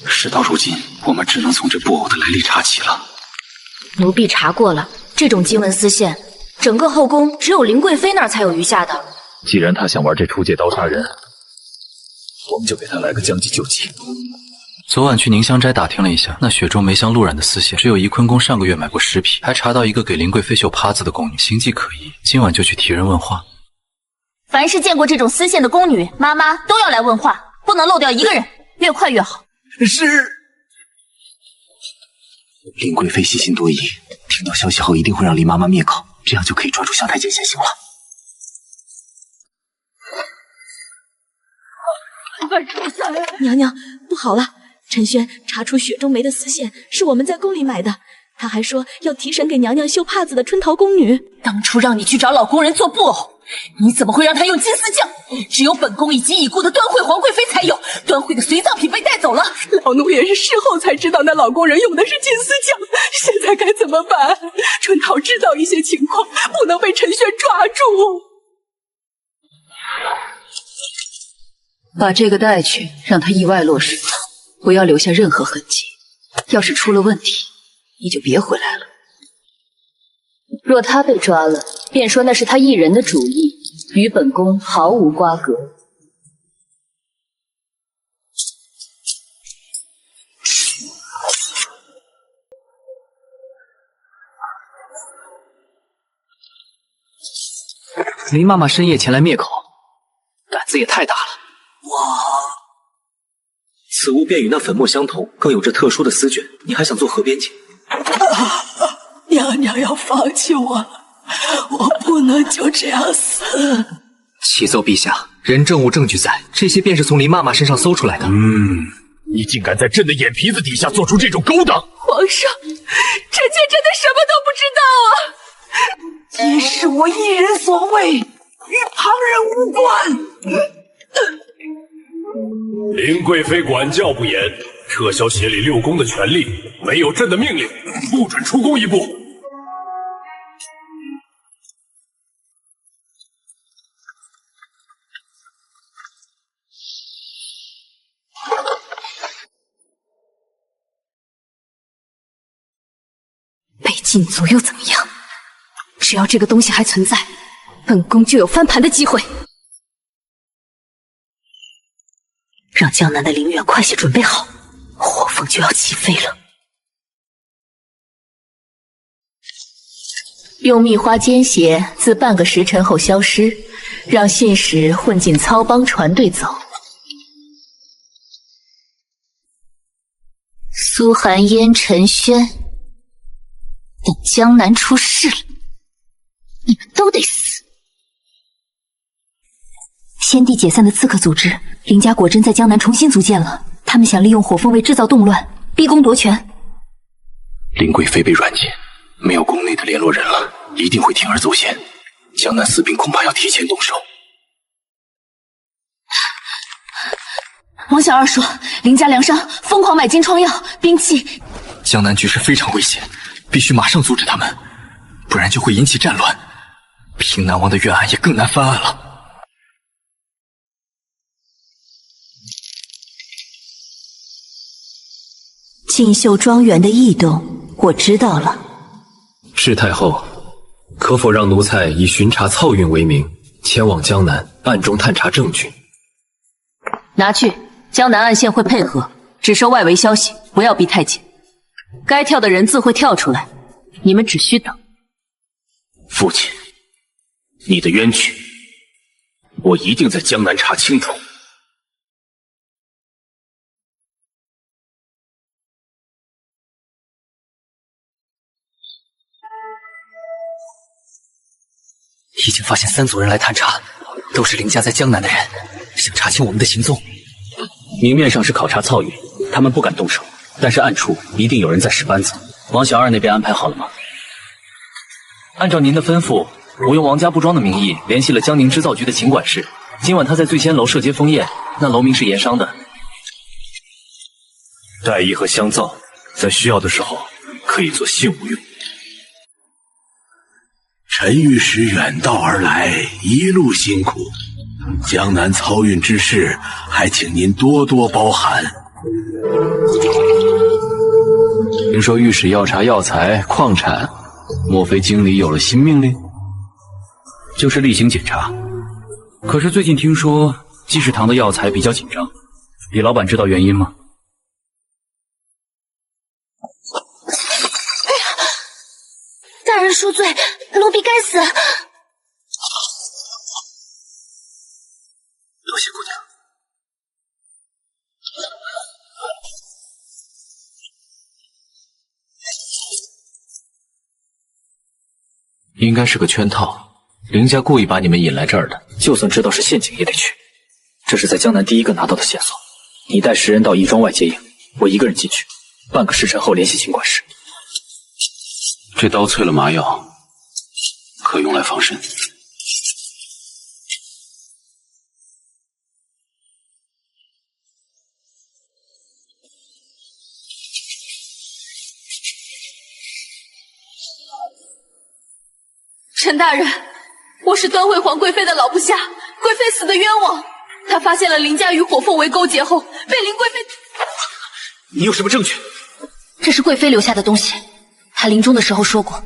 事到如今，我们只能从这布偶的来历查起了。奴婢查过了，这种经文丝线，整个后宫只有林贵妃那儿才有余下的。既然他想玩这出界刀杀人，我们就给他来个将计就计。昨晚去宁香斋打听了一下，那雪中没香陆染的丝线，只有怡坤宫上个月买过10匹，还查到一个给林贵妃绣帕子的宫女，形迹可疑。今晚就去提人问话。凡是见过这种丝线的宫女，妈妈都要来问话，不能漏掉一个人，越快越好。是。林贵妃细心多疑，听到消息后一定会让林妈妈灭口，这样就可以抓住萧太监现行了。娘娘，不好了！陈轩查出雪中梅的丝线是我们在宫里买的，他还说要提审给娘娘绣帕子的春桃宫女。当初让你去找老宫人做布偶，你怎么会让他用金丝匠？只有本宫以及已故的端惠皇贵妃才有，端惠的随葬品被带走了。老奴也是事后才知道那老宫人用的是金丝匠，现在该怎么办？春桃知道一些情况，不能被陈轩抓住。把这个带去，让他意外落水，不要留下任何痕迹。要是出了问题，你就别回来了。若他被抓了，便说那是他一人的主意，与本宫毫无瓜葛。林妈妈深夜前来灭口，胆子也太大了。哇！此物便与那粉末相同，更有着特殊的丝卷。你还想做河边锦？娘娘要放弃我了，我不能就这样死。启奏陛下，人证物证据在，这些便是从林妈妈身上搜出来的。你竟敢在朕的眼皮子底下做出这种勾当！皇上，臣妾真的什么都不知道啊！皆是我一人所为，与旁人无关。林贵妃管教不严，撤销协理六宫的权力，没有朕的命令，不准出宫一步。被禁足又怎么样？只要这个东西还存在，本宫就有翻盘的机会。让江南的陵园快些准备好，火凤就要起飞了。用蜜花奸邪自半个时辰后消失，让信使混进操帮船队走。苏寒烟、陈轩，等江南出事了，你们都得死。先帝解散的刺客组织，林家果真在江南重新组建了。他们想利用火凤卫制造动乱，逼宫夺权。林贵妃被软禁，没有宫内的联络人了，一定会铤而走险。江南私兵恐怕要提前动手。王小二说，林家粮商疯狂买金疮药、兵器。江南局势非常危险，必须马上阻止他们，不然就会引起战乱。平南王的冤案也更难翻案了。锦绣庄园的异动，我知道了。是太后，可否让奴才以巡查漕运为名，前往江南暗中探查证据？拿去，江南岸线会配合，只收外围消息，不要逼太紧。该跳的人自会跳出来，你们只需等。父亲，你的冤屈，我一定在江南查清楚。已经发现3组人来探查，都是林家在江南的人，想查清我们的行踪。明面上是考察漕运，他们不敢动手，但是暗处一定有人在使绊子。王小二那边安排好了吗？按照您的吩咐，我用王家布庄的名义联系了江宁织造局的秦管事，今晚他在醉仙楼设街封宴，那楼名是盐商的。带衣和香皂，在需要的时候可以做信物用。陈御史远道而来，一路辛苦，江南漕运之事，还请您多多包涵。听说御史要查药材、矿产，莫非京里有了新命令？就是例行检查。可是最近听说积食堂的药材比较紧张，李老板知道原因吗？恕罪，奴婢该死。多谢姑娘。应该是个圈套，林家故意把你们引来这儿的。就算知道是陷阱，也得去。这是在江南第一个拿到的线索。你带10人到义庄外接应，我一个人进去。半个时辰后联系秦管事。这刀淬了麻药，可用来防身。陈大人，我是端惠皇贵妃的老部下，贵妃死的冤枉。她发现了林家与火凤为勾结后，被林贵妃……你有什么证据？这是贵妃留下的东西。她临终的时候说过，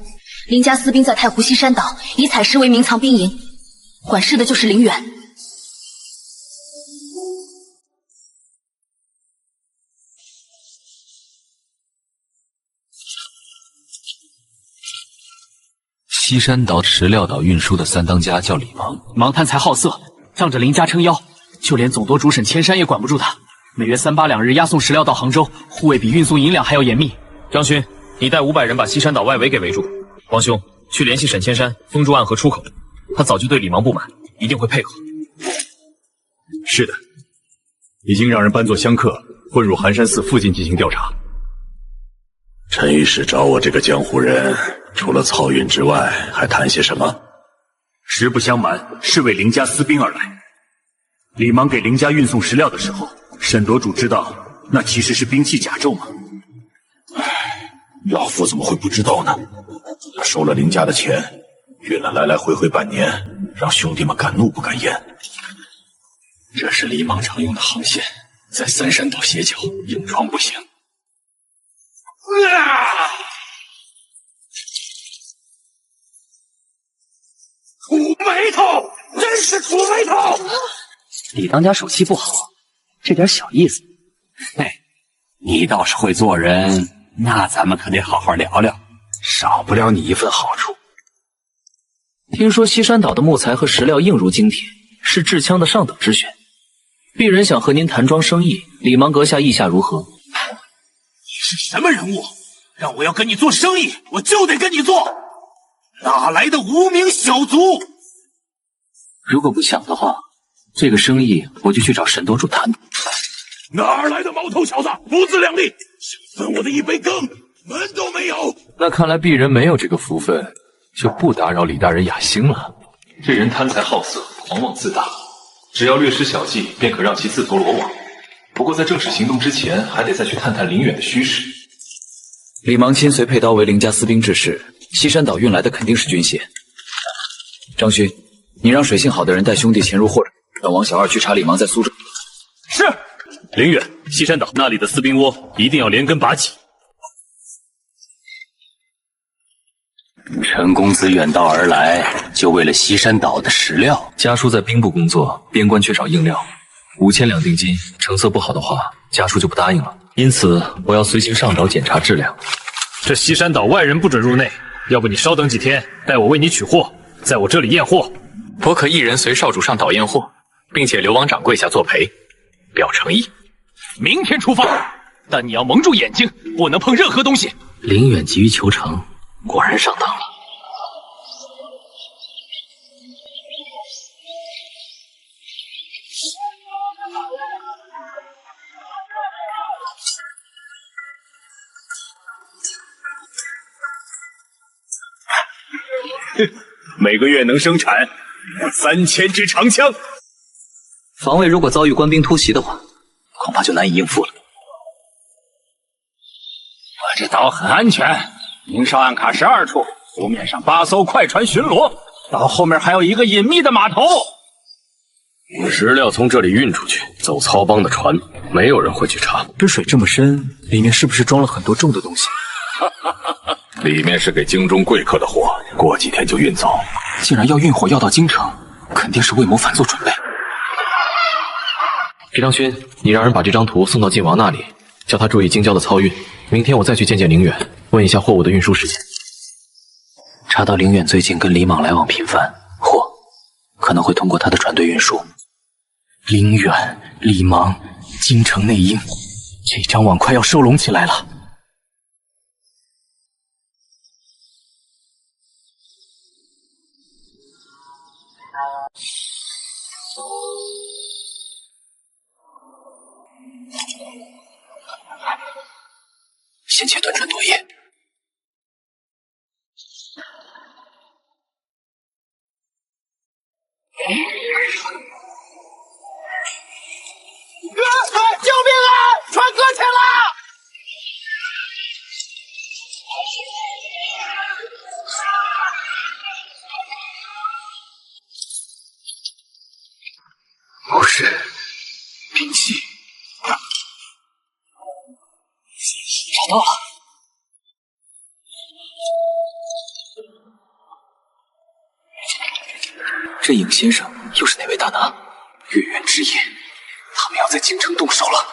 林家私兵在太湖西山岛以采石为名藏兵营，管事的就是林远。西山岛、石料岛运输的3当家叫李芒，芒贪财好色，仗着林家撑腰，就连总督主审千山也管不住他。每月3、8、2日押送石料到杭州，护卫比运送银两还要严密。张勋，你带500人把西山岛外围给围住。王兄，去联系沈千山，封住暗河出口。他早就对李芒不满，一定会配合。是的，已经让人搬作香客，混入寒山寺附近进行调查。陈御史找我这个江湖人，除了漕运之外，还谈些什么？实不相瞒，是为林家私兵而来。李芒给林家运送石料的时候，沈夺主知道那其实是兵器甲胄吗？老夫怎么会不知道呢？他收了林家的钱，运了来来回回半年，让兄弟们敢怒不敢言。这是李芒常用的航线，在3山岛斜角硬闯不行。土眉头，真是土眉头！李当家手气不好，这点小意思。嘿，你倒是会做人，那咱们可得好好聊聊，少不了你一份好处。听说西山岛的木材和石料硬如精铁，是制枪的上等之选。鄙人想和您谈桩生意，李芒阁下意下如何？你是什么人物？让我要跟你做生意，我就得跟你做。哪来的无名小卒？如果不想的话，这个生意我就去找沈舵主谈。哪来的毛头小子，不自量力，想分我的一杯羹，门都没有！那看来鄙人没有这个福分，就不打扰李大人雅兴了。这人贪财好色，狂妄自大，只要略施小计，便可让其自投罗网。不过在正式行动之前，还得再去探探林远的虚实。李芒亲随佩刀为林家私兵之事，西山岛运来的肯定是军械。张勋，你让水性好的人带兄弟潜入霍城，让王小二去查李芒在苏州。是。林远，西山岛那里的私兵窝一定要连根拔起。陈公子远道而来，就为了西山岛的石料。家叔在兵部工作，边关缺少硬料，5000两定金，成色不好的话，家叔就不答应了。因此，我要随行上岛检查质量。这西山岛外人不准入内，要不你稍等几天，待我为你取货，在我这里验货。我可一人随少主上岛验货，并且留王掌柜下作陪，表诚意。明天出发，但你要蒙住眼睛，不能碰任何东西。林远急于求成，果然上当了。每个月能生产3000支长枪。防卫如果遭遇官兵突袭的话，恐怕就难以应付了。我这岛很安全，明哨暗卡12处，湖面上8艘快船巡逻，岛后面还有一个隐秘的码头。石料从这里运出去，走曹帮的船，没有人会去查。这水这么深，里面是不是装了很多重的东西？里面是给京中贵客的货，过几天就运走。既然要运货要到京城，肯定是为谋反做准备。裴长勋，你让人把这张图送到晋王那里，叫他注意京郊的漕运。明天我再去见林远，问一下货物的运输时间。查到凌远最近跟李莽来往频繁，货可能会通过他的船队运输。凌远、李莽、京城内应，这张网快要收拢起来了。先切断传毒液。救命啊！船搁浅了！不是兵器，找到了。这尹先生又是哪位大拿？月圆之夜，他们要在京城动手了。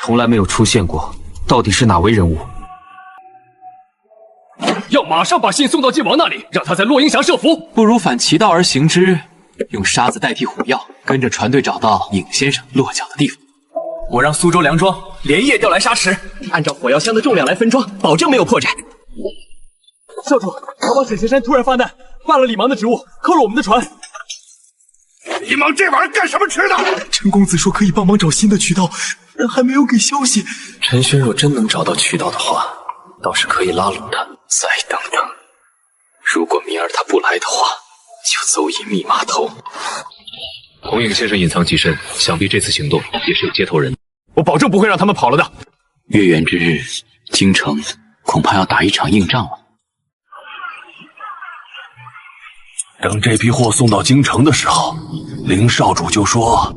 从来没有出现过，到底是哪位人物？要马上把信送到晋王那里，让他在洛英峡设伏。不如反其道而行之，用沙子代替虎药，跟着船队找到尹先生落脚的地方。我让苏州梁庄连夜调来沙石，按照火药箱的重量来分装，保证没有破绽。少主，曹帮沈先生突然发难，犯了李芒的职务，扣了我们的船。李芒这玩意儿干什么吃的？陈公子说可以帮忙找新的渠道，但还没有给消息。陈轩若真能找到渠道的话，倒是可以拉拢他。再等等，如果明儿他不来的话，就走一密码头。红影先生隐藏极深，想必这次行动也是有接头人。我保证不会让他们跑了的。月圆之日，京城恐怕要打一场硬仗了。等这批货送到京城的时候，凌少主就说，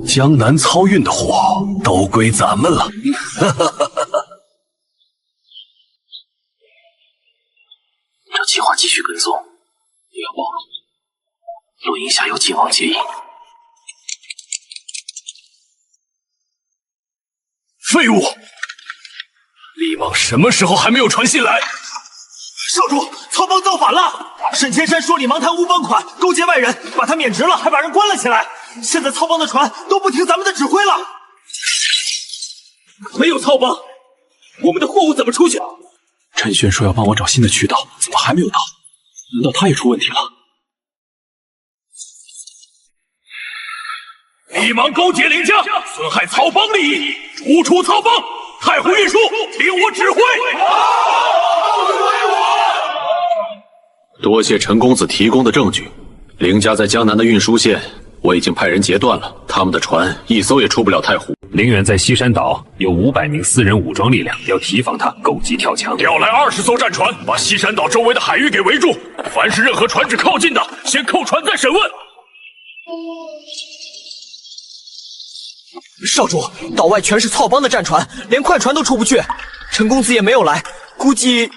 江南漕运的货都归咱们了。照计划继续跟踪，也要暴露。洛英峡有晋王接应。废物！李莽什么时候还没有传信来？少主，曹帮造反了！沈千山说李芒贪污帮款，勾结外人，把他免职了，还把人关了起来。现在曹帮的船都不听咱们的指挥了。没有曹帮，我们的货物怎么出去？陈轩说要帮我找新的渠道，怎么还没有到？难道他也出问题了？李芒勾结林家，损害曹帮利益，逐出曹帮。太湖运输，听我指挥。多谢陈公子提供的证据，凌家在江南的运输线，我已经派人截断了，他们的船一艘也出不了太湖。凌远在西山岛有500名私人武装力量，要提防他狗急跳墙。调来20艘战船，把西山岛周围的海域给围住，凡是任何船只靠近的，先扣船再审问。少主，岛外全是曹帮的战船，连快船都出不去。陈公子也没有来，估计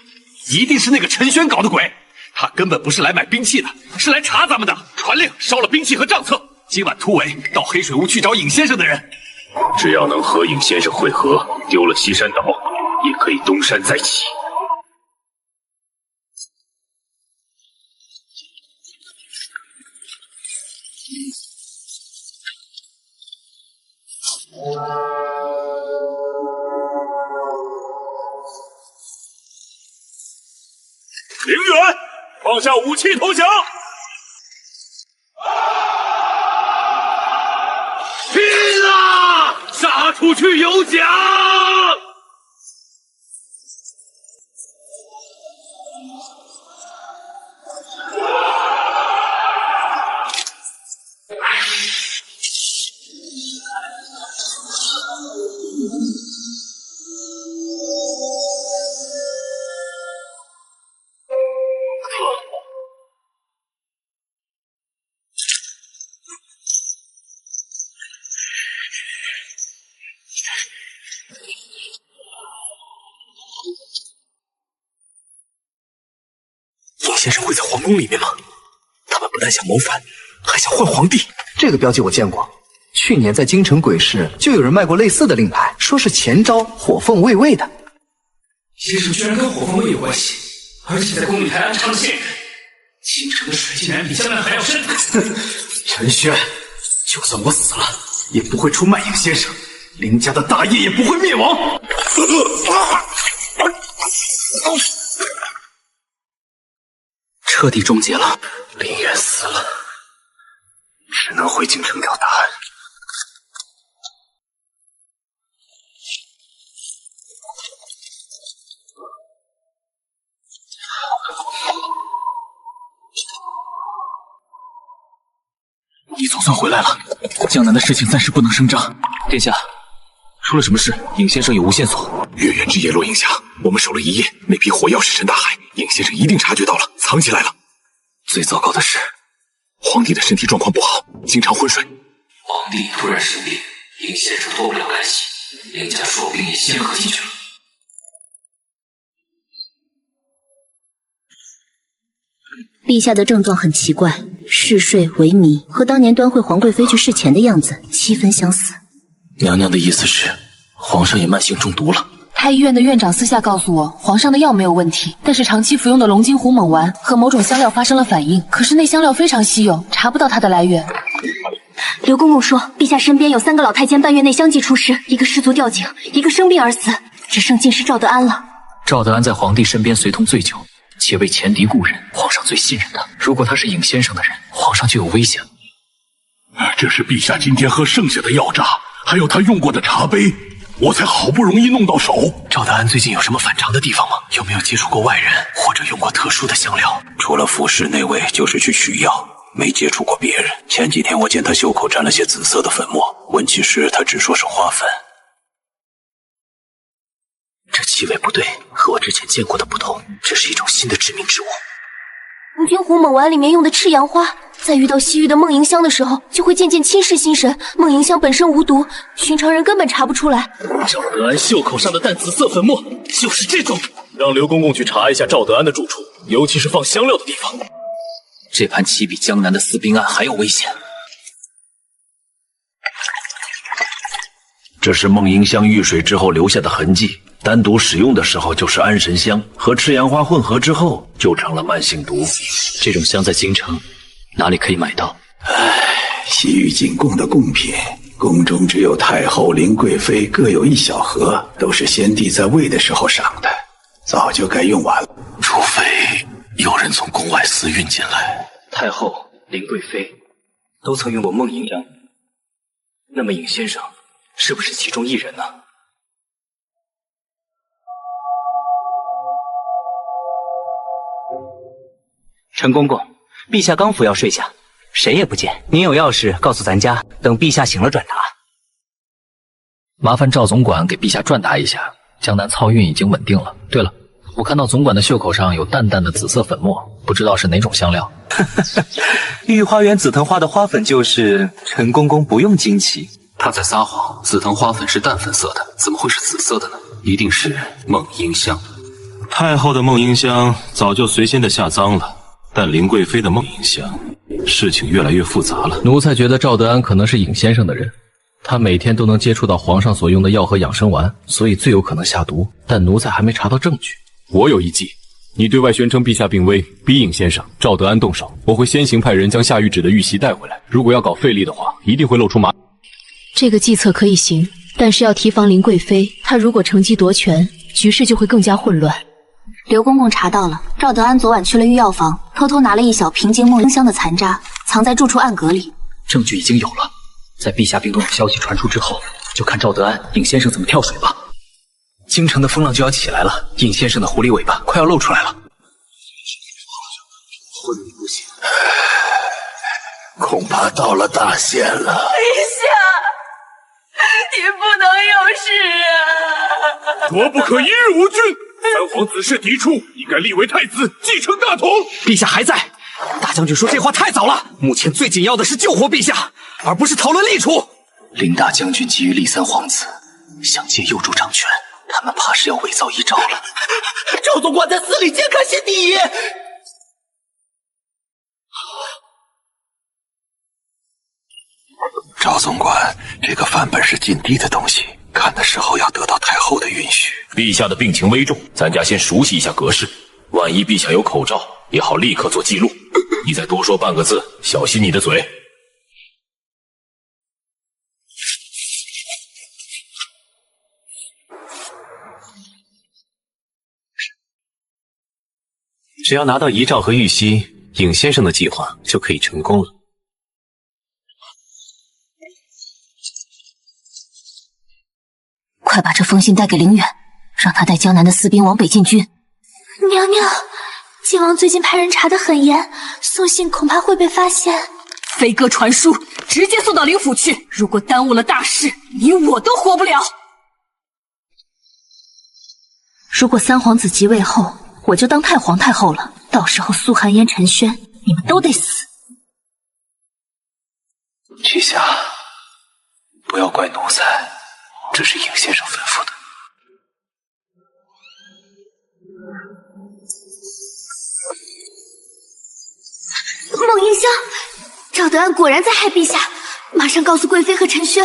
一定是那个陈轩搞的鬼。他根本不是来买兵器的，是来查咱们的。传令烧了兵器和账册，今晚突围到黑水屋去找尹先生的人。只要能和尹先生会合，丢了西山岛，也可以东山再起。凌远，放下武器投降！拼啊！杀出去有奖！尹先生会在皇宫里面吗？他们不但想谋反，还想换皇帝。这个标记我见过，去年在京城鬼市就有人卖过类似的令牌，说是前朝火凤卫尉的。先生居然跟火凤卫有关系，而且在宫里还安插了线人，京城的水竟然比江南还要深。陈轩，就算我死了，也不会出卖影先生，林家的大业也不会灭亡。彻底终结了，林渊死了，只能回京城找答案。你总算回来了，江南的事情暂时不能声张。殿下，出了什么事？尹先生有无线索？月圆之夜落影下，我们守了一夜，那批火药石沉大海，尹先生一定察觉到了，藏起来了。最糟糕的是，皇帝的身体状况不好，经常昏睡。皇帝突然生病，尹先生脱不了干系，林家说不定也陷河进去了。陛下的症状很奇怪，嗜睡、萎靡，和当年端会皇贵妃去侍前的样子7分相似。娘娘的意思是，皇上也慢性中毒了。太医院的院长私下告诉我，皇上的药没有问题，但是长期服用的龙筋虎猛丸和某种香料发生了反应。可是那香料非常稀有，查不到它的来源。刘公公说，陛下身边有3个老太监半月内相继出事，一个失足吊井，一个生病而死，只剩进士赵德安了。赵德安在皇帝身边随同醉酒，且为前敌故人，皇上最信任他。如果他是尹先生的人，皇上就有危险了。这是陛下今天喝剩下的药渣，还有他用过的茶杯，我才好不容易弄到手。赵德安最近有什么反常的地方吗？有没有接触过外人，或者用过特殊的香料？除了服侍那位，就是去取药，没接触过别人。前几天我见他袖口沾了些紫色的粉末，问起时他只说是花粉。这气味不对，和我之前见过的不同，这是一种新的致命之物。龙筋虎猛丸里面用的赤阳花，在遇到西域的梦萦香的时候，就会渐渐侵蚀心神。梦萦香本身无毒，寻常人根本查不出来。赵德安袖口上的淡紫色粉末就是这种。让刘公公去查一下赵德安的住处，尤其是放香料的地方。这盘棋比江南的私兵案还有危险。这是梦萦香遇水之后留下的痕迹，单独使用的时候就是安神香，和赤阳花混合之后就成了慢性毒。这种香在京城哪里可以买到？西域进贡的贡品，宫中只有太后、林贵妃各有1小盒，都是先帝在位的时候赏的，早就该用完了。除非有人从宫外私运进来。太后、林贵妃都曾用过梦萦香，那么尹先生是不是其中一人呢？陈公公，陛下刚服药睡下，谁也不见。您有要事告诉咱家，等陛下醒了转达。麻烦赵总管给陛下转达一下，江南漕运已经稳定了。对了，我看到总管的袖口上有淡淡的紫色粉末，不知道是哪种香料。御花园紫藤花的花粉就是，陈公公不用惊奇。他在撒谎，紫藤花粉是淡粉色的，怎么会是紫色的呢？一定是梦萦香。太后的梦萦香早就随仙的下葬了，但林贵妃的梦萦香，事情越来越复杂了。奴才觉得赵德安可能是尹先生的人，他每天都能接触到皇上所用的药和养生丸，所以最有可能下毒。但奴才还没查到证据。我有一计，你对外宣称陛下病危，逼尹先生赵德安动手，我会先行派人将夏玉芷的玉玺带回来。如果要搞费力的话，一定会露出麻。这个计策可以行，但是要提防林贵妃，她如果乘机夺权，局势就会更加混乱。刘公公查到了，赵德安昨晚去了御药房，偷偷拿了1小瓶精梦萦香的残渣，藏在住处暗格里。证据已经有了，在陛下病重的消息传出之后，就看赵德安、尹先生怎么跳水吧。京城的风浪就要起来了，尹先生的狐狸尾巴快要露出来了。昏迷不醒，恐怕到了大限了。陛下，你不能有事啊！国不可一日无君。三皇子嗣嫡出，应该立为太子，继承大统。陛下还在，大将军说这话太早了。目前最紧要的是救活陛下，而不是讨论立储。林大将军急于立三皇子，想借幼主掌权，他们怕是要伪造遗诏了。赵总管在司里监看先第一。赵总管，这个范本是禁地的东西，看的时候要得到太后的允许。陛下的病情危重，咱家先熟悉一下格式。万一陛下有口诏，也好立刻做记录。你再多说半个字，小心你的嘴。只要拿到遗诏和玉玺，尹先生的计划就可以成功了。快把这封信带给凌远，让他带江南的私兵往北进军。娘娘，晋王最近派人查得很严，送信恐怕会被发现。飞鸽传书，直接送到灵府去。如果耽误了大事，你我都活不了。如果三皇子即位后，我就当太皇太后了，到时候苏寒烟、陈轩，你们都得死。陛下，不要怪奴才，这是尹先生吩咐的。孟英香，赵德安果然在害陛下，马上告诉贵妃和陈轩。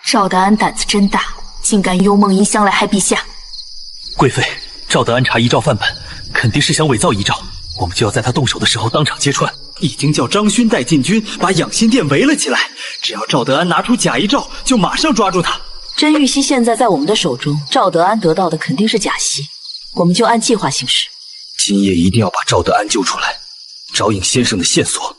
赵德安胆子真大，竟敢用孟英香来害陛下。贵妃，赵德安查遗诏范本，肯定是想伪造遗诏，我们就要在他动手的时候当场揭穿。已经叫张勋带禁军把养心殿围了起来，只要赵德安拿出假遗诏，就马上抓住他。真玉玺现在在我们的手中，赵德安得到的肯定是假玺，我们就按计划行事。今夜一定要把赵德安救出来，找尹先生的线索。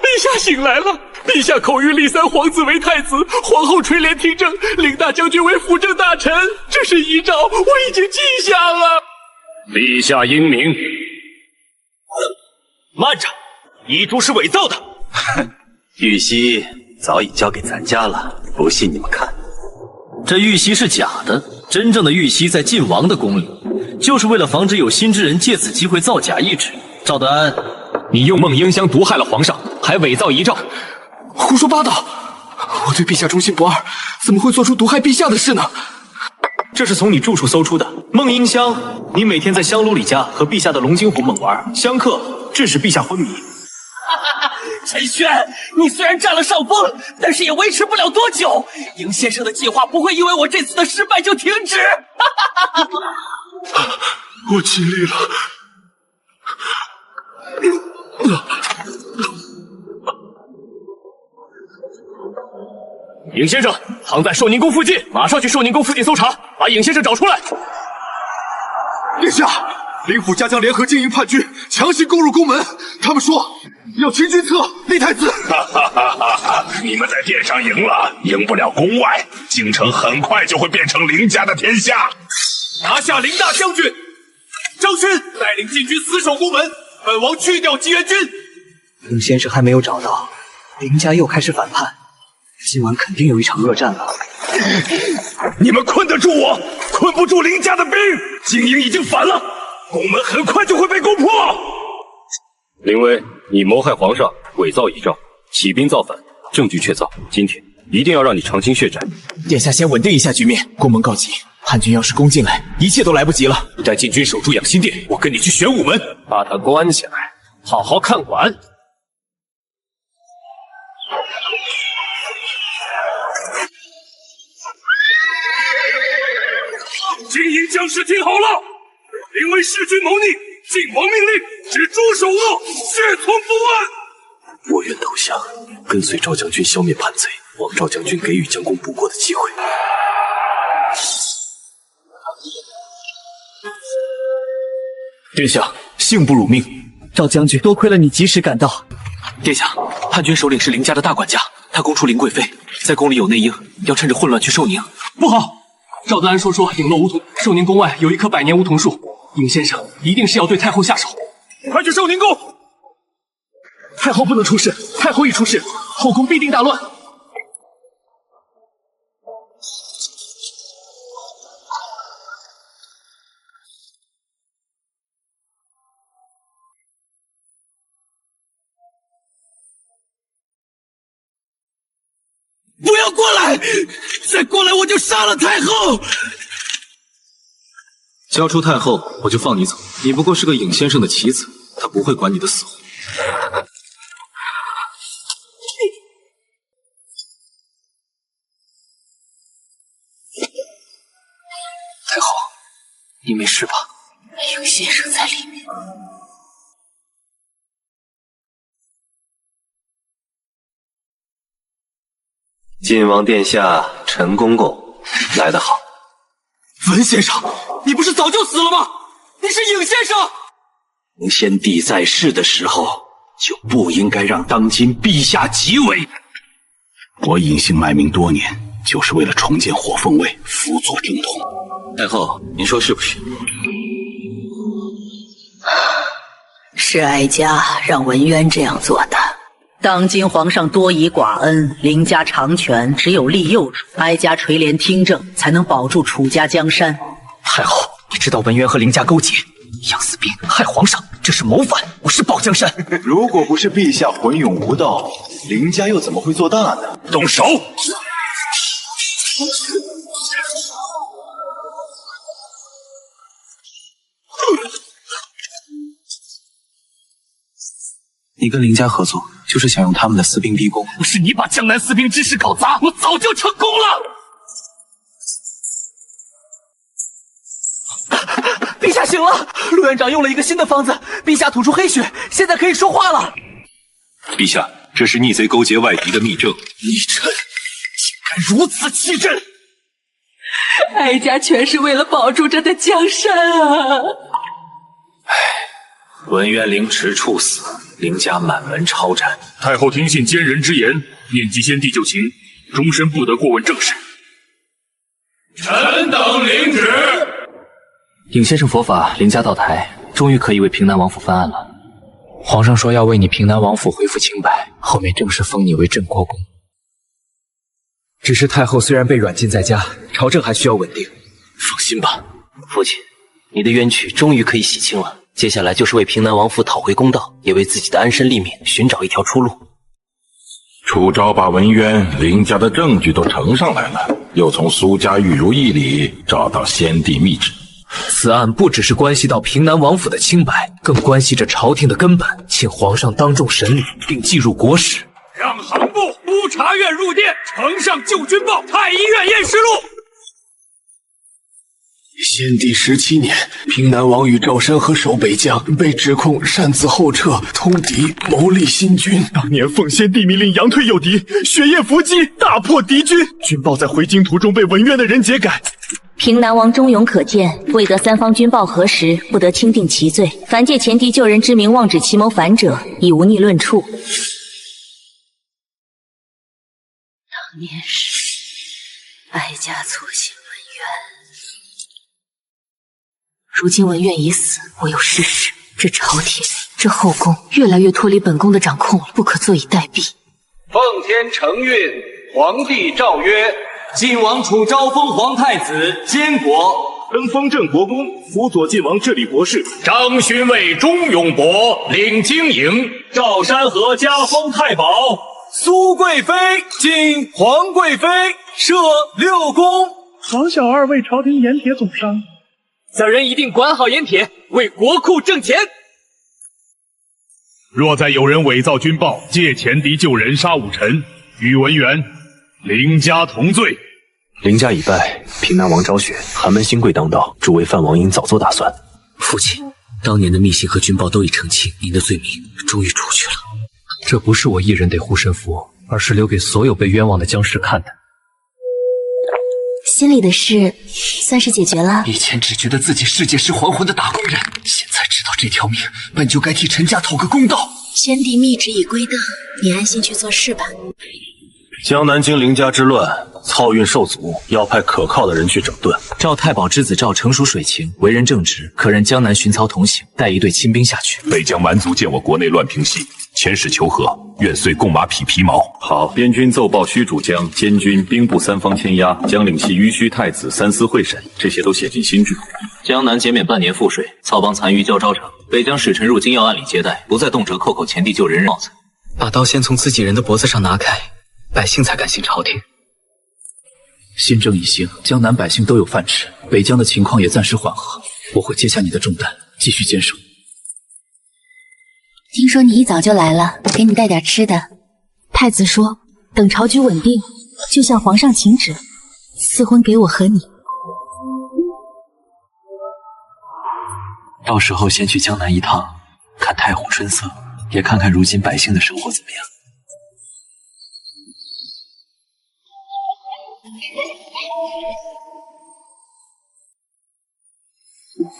陛下醒来了！陛下口谕立三皇子为太子，皇后垂帘听政，凌大将军为辅政大臣。这是遗诏，我已经记下了。陛下英明。慢着，遗嘱是伪造的。玉玺早已交给咱家了，不信你们看。这玉玺是假的，真正的玉玺在晋王的宫里，就是为了防止有心之人借此机会造假懿旨。赵德安，你用孟英香毒害了皇上，还伪造遗诏，胡说八道！我对陛下忠心不二，怎么会做出毒害陛下的事呢？这是从你住处搜出的。孟英香，你每天在香炉里家和陛下的龙金壶猛玩，相克，致使陛下昏迷。陈轩，你虽然占了上风，但是也维持不了多久。尹先生的计划不会因为我这次的失败就停止。我尽力了。尹先生藏在寿宁宫附近，马上去寿宁宫附近搜查，把尹先生找出来。殿下，灵府家将联合精营叛军，强行攻入宫门。他们说要清君侧，立太子。你们在殿上赢了，赢不了宫外，京城很快就会变成凌家的天下。拿下凌大将军，张勋带领禁军死守宫门，本王去掉吉元军。尹先生还没有找到，凌家又开始反叛，今晚肯定有一场恶战了。你们困得住我，困不住凌家的兵。精营已经反了，宫门很快就会被攻破。凌威，你谋害皇上，伪造遗诏，起兵造反，证据确凿，今天一定要让你偿清血债。殿下先稳定一下局面，宫门告急，叛军要是攻进来，一切都来不及了。你带禁军守住养心殿，我跟你去玄武门，把他关起来，好好看管。精营将士听好了，凌威弑君谋逆，晋王命令只诛首恶，血从不案。我愿投降，跟随赵将军消灭叛贼，望赵将军给予将功补过的机会。殿下，幸不辱命。赵将军，多亏了你及时赶到。殿下，叛军首领是凌家的大管家，他攻出凌贵妃，在宫里有内应，要趁着混乱去寿宁。不好！赵德安说影落梧桐，寿宁宫外有一棵百年梧桐树，尹先生一定是要对太后下手。快去寿宁宫！太后不能出事，太后一出事，后宫必定大乱。不要过来！再过来我就杀了太后！交出太后，我就放你走。你不过是个尹先生的棋子，他不会管你的死活。太后，你没事吧？应先生在里面。晋王殿下，陈公公来得好。文先生，你不是早就死了吗？你是尹先生。从先帝在世的时候，就不应该让当今陛下即位。我隐姓埋名多年，就是为了重建火凤卫，辅佐正统。太后，您说是不是？是哀家让文渊这样做的。当今皇上多疑寡恩，凌驾长权，只有立幼主，哀家垂帘听政，才能保住楚家江山。太后，你知道文渊和凌家勾结，杨思斌害皇上，这是谋反，不是保江山。如果不是陛下魂勇无道，凌家又怎么会做大呢？动手！你跟凌家合作，就是想用他们的私兵逼宫。不是你把江南私兵之事搞砸，我早就成功了。陛下醒了，陆院长用了一个新的方子，陛下吐出黑血，现在可以说话了。陛下，这是逆贼勾结外敌的密证。逆臣竟敢如此欺朕！哀家全是为了保住这的江山啊！文渊凌迟处死，凌家满门抄斩。太后听信奸人之言，念及先帝旧情，终身不得过问政事。臣等领旨。尹先生佛法，凌家道台，终于可以为平南王府翻案了。皇上说要为你平南王府恢复清白，后面正式封你为镇国公。只是太后虽然被软禁在家，朝政还需要稳定。放心吧，父亲，你的冤屈终于可以洗清了。接下来就是为平南王府讨回公道，也为自己的安身立命寻找一条出路。楚昭把文渊、凌家的证据都呈上来了，又从苏家玉如意里找到先帝密旨。此案不只是关系到平南王府的清白，更关系着朝廷的根本，请皇上当众审理，并记入国史。让刑部督察院入殿，呈上旧军报、太医院验尸录。先帝17年，平南王与赵山河守北疆，被指控擅自后撤，通敌，谋立新军。当年奉先帝命令扬退诱敌，血焰伏击，大破敌军。军报在回京途中被文渊的人秸改。平南王忠勇可见，未得三方军报核实，不得轻定其罪。凡借前敌救人之名妄指其谋反者，已无逆论处。当年是哀家错信文渊。如今文渊已死，我有事实，这朝廷，这后宫越来越脱离本宫的掌控了，不可坐以待毙。奉天承运，皇帝诏曰：晋王楚昭封皇太子监国，恩封镇国公，辅佐晋王治理国事。张勋卫忠勇博，领经营。赵山河加封太保，苏贵妃晋皇贵妃，设六宫。王小二为朝廷盐铁总商。小人一定管好盐铁，为国库挣钱。若再有人伪造军报，借前敌救人，杀武臣，与文渊、凌家同罪。凌家已败，平南王昭雪、寒门新贵当道，诸位犯王应早做打算。父亲，当年的密信和军报都已澄清，您的罪名终于除去了。这不是我一人得护身符，而是留给所有被冤枉的僵尸看的。心里的事算是解决了。以前只觉得自己世界是还魂的打工人，现在知道这条命本就该替陈家讨个公道。先帝密旨已归档，你安心去做事吧。江南经凌家之乱，漕运受阻，要派可靠的人去整顿。赵太保之子赵成熟水情，为人正直，可任江南巡操同行，带一队亲兵下去。北疆蛮族见我国内乱平息，遣使求和，愿遂贡马匹皮毛。好，边军奏报虚主将，监军兵部三方签押，将领系迂须太子三司会审，这些都写进新制。江南减免半年赋税，曹帮残余交招城。北疆使臣入京要按礼接待，不再动辄扣前帝救人帽子。把刀先从自己人的脖子上拿开，百姓才敢信朝廷。新政已行，江南百姓都有饭吃，北疆的情况也暂时缓和。我会接下你的重担，继续坚守。听说你一早就来了，给你带点吃的。太子说，等朝局稳定，就向皇上请旨，赐婚给我和你。到时候先去江南一趟，看太红春色，也看看如今百姓的生活怎么样。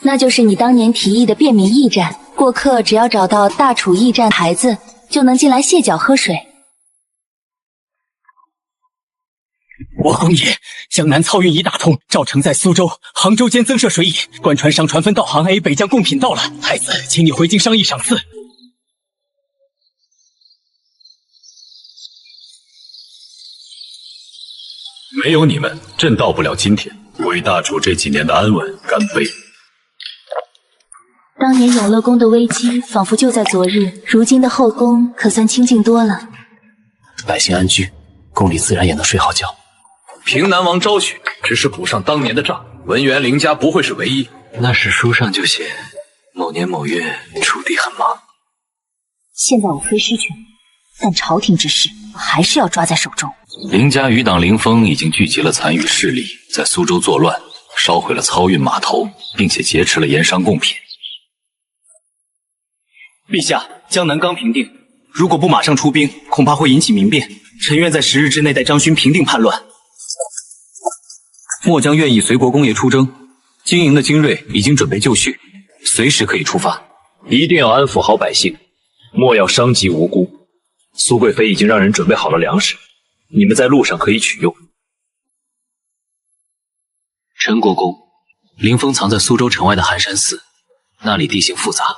那就是你当年提议的便民驿站，过客只要找到大楚驿站牌子，就能进来卸脚喝水。我公爷，江南漕运已打通，赵城在苏州、杭州间增设水引，官船商船分道行 A 北将贡品到了。太子，请你回京商议赏赐。没有你们，朕到不了今天。为大楚这几年的安稳干杯。当年永乐宫的危机仿佛就在昨日，如今的后宫可算清静多了。百姓安居，宫里自然也能睡好觉。平南王昭许只是补上当年的账，文渊林家不会是唯一。那是书上就写某年某月楚地很忙。现在我非失权，但朝廷之事我还是要抓在手中。林家余党林峰已经聚集了残余势力，在苏州作乱，烧毁了漕运码头，并且劫持了盐商贡品。陛下，江南刚平定，如果不马上出兵，恐怕会引起民变。臣愿在10日之内带张勋平定叛乱。末将愿意随国公爷出征，经营的精锐已经准备就绪，随时可以出发。一定要安抚好百姓，莫要伤及无辜。苏贵妃已经让人准备好了粮食，你们在路上可以取用。陈国公，林峰藏在苏州城外的寒山寺，那里地形复杂，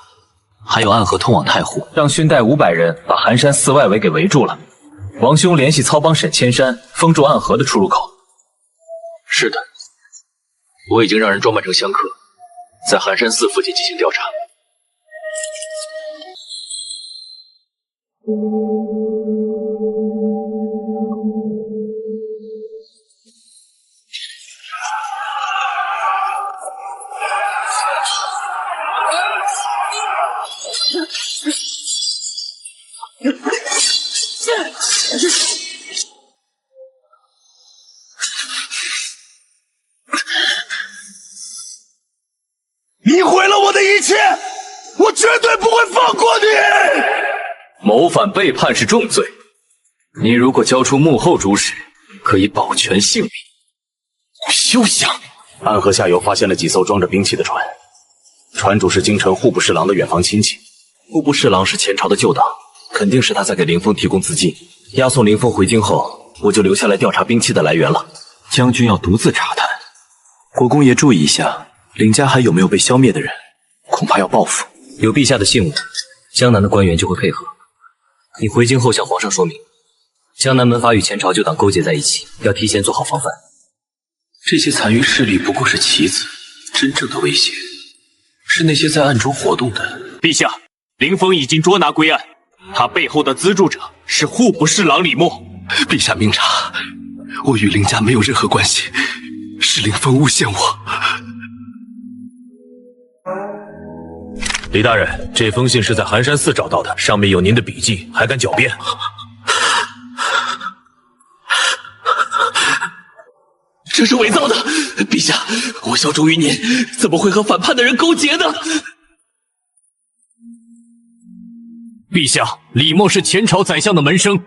还有暗河通往太湖。让勋带500人把寒山寺外围给围住了。王兄联系操帮沈千山，封住暗河的出入口。是的，我已经让人装扮成香客，在寒山寺附近进行调查。你毁了我的一切，我绝对不会放过你！谋反背叛是重罪，你如果交出幕后主使，可以保全性命。休想！暗河下游发现了几艘装着兵器的船，船主是京城户部侍郎的远房亲戚。户部侍郎是前朝的旧党，肯定是他在给林峰提供资金。押送林峰回京后，我就留下来调查兵器的来源了。将军要独自查探，国公爷注意一下，林家还有没有被消灭的人？恐怕要报复。有陛下的信物，江南的官员就会配合。你回京后向皇上说明，江南门阀与前朝旧党勾结在一起，要提前做好防范。这些残余势力不过是棋子，真正的威胁是那些在暗中活动的。陛下，林峰已经捉拿归案，他背后的资助者是户部侍郎李默。陛下明察，我与林家没有任何关系，是林峰诬陷我。李大人，这封信是在寒山寺找到的，上面有您的笔迹，还敢狡辩？这是伪造的，陛下，我效忠于您，怎么会和反叛的人勾结呢？陛下，李默是前朝宰相的门生，